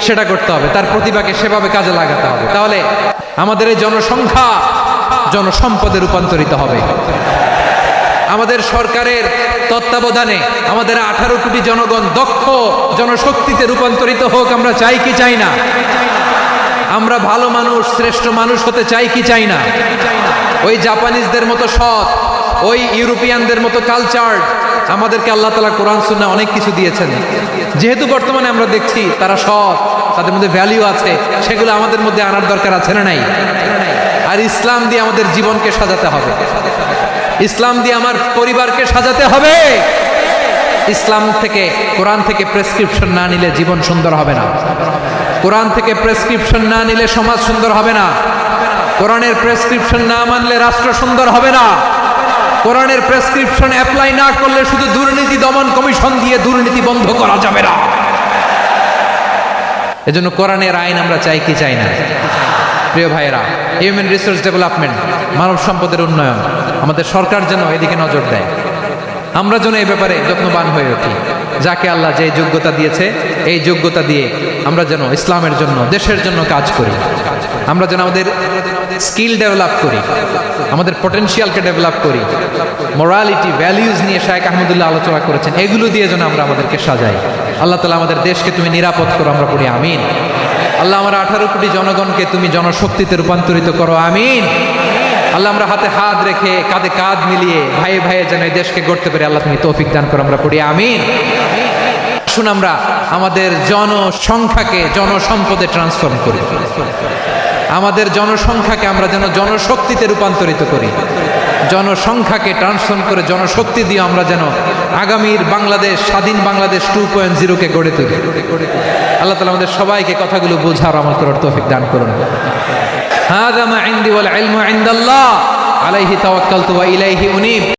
সেটা করতে হবে, তার প্রতিভাকে সেভাবে কাজে লাগাতে হবে। তাহলে আমাদের এই জনসংখ্যা জনসম্পদে রূপান্তরিত হবে। আমাদের সরকারের তত্ত্বাবধানে আমাদের 18 কোটি জনগণ দক্ষ জনশক্তিতে রূপান্তরিত হোক, আমরা চাই কি চাই না? আমরা ভালো মানুষ, শ্রেষ্ঠ মানুষ হতে চাই কি চাই না? ওই জাপানিজদের মতো সৎ, ওই ইউরোপিয়ানদের মতো কালচার্ড, আমাদেরকে আল্লাহ তাআলা কোরআন সুন্নাহ অনেক কিছু দিয়েছেন। যেহেতু বর্তমানে আমরা দেখছি তারা সৎ, তাদের মধ্যে ভ্যালু আছে, সেগুলো আমাদের মধ্যে আনার দরকার আছে না নাই? আর ইসলাম দিয়ে আমাদের জীবনকে সাজাতে হবে, ইসলাম দিয়ে আমার পরিবারকে সাজাতে হবে। ইসলাম থেকে, কোরআন থেকে প্রেসক্রিপশন না নিলে জীবন সুন্দর হবে না। কোরআন থেকে প্রেসক্রিপশন না নিলে সমাজ সুন্দর হবে না। কোরআনের প্রেসক্রিপশন না মানলে রাষ্ট্র সুন্দর হবে না। কোরআনের প্রেসক্রিপশন অ্যাপ্লাই না করলে শুধু দুর্নীতি দমন কমিশন দিয়ে দুর্নীতি বন্ধ করা যাবে না। এজন্য কোরআনের আইন আমরা চাই কি চাই না? প্রিয় ভাইয়েরা, হিউম্যান রিসোর্স ডেভেলপমেন্ট, মানব সম্পদের উন্নয়ন, আমাদের সরকার যেন এদিকে নজর দেয়। আমরা যেন এই ব্যাপারে যত্নবান হয়ে উঠি। যাকে আল্লাহ যে যোগ্যতা দিয়েছে, এই যোগ্যতা দিয়ে আমরা যেন ইসলামের জন্য, দেশের জন্য কাজ করি। আমরা যেন আমাদের স্কিল ডেভেলপ করি, আমাদের পটেনশিয়ালকে ডেভেলপ করি। মোরালিটি, ভ্যালিউজ নিয়ে শায়েখ আহমদুল্লাহ আলোচনা করেছেন, এগুলো দিয়ে যেন আমরা আমাদেরকে সাজাই। আল্লাহ তাআলা আমাদের দেশকে তুমি নিরাপদ করো, আমরা পড়ি আমিন। আল্লাহ আমার 18 কোটি জনগণকে তুমি জনশক্তিতে রূপান্তরিত করো, আমিন। আল্লাহ আমরা হাতে হাত রেখে, কাঁধে কাঁধ মিলিয়ে ভাইয়ে ভাইয়ে যেন এই দেশকে গড়তে পারি, আল্লাহ তুমি তৌফিক দান করো, আমরা পড়ি আমিন। আসুন আমরা আমাদের জনসংখ্যাকে জনসম্পদে ট্রান্সফর্ম করি, আমাদের জনসংখ্যাকে আমরা যেন জনশক্তিতে রূপান্তরিত করি। জনসংখ্যাকে ট্রান্সফর্ম করে জনশক্তি দিয়ে আমরা যেন আগামীর বাংলাদেশ, স্বাধীন বাংলাদেশ 2.0 কে গড়ে তুলি। আল্লাহ তাআলা আমাদের সবাইকে কথাগুলো বোঝার, আমল করার তৌফিক দান করুন। হাযা মা ইনদি ওয়াল ইলমু ইনদাল্লাহ আলাইহি তাওয়াক্কালতু ওয়া ইলাইহি উনীব।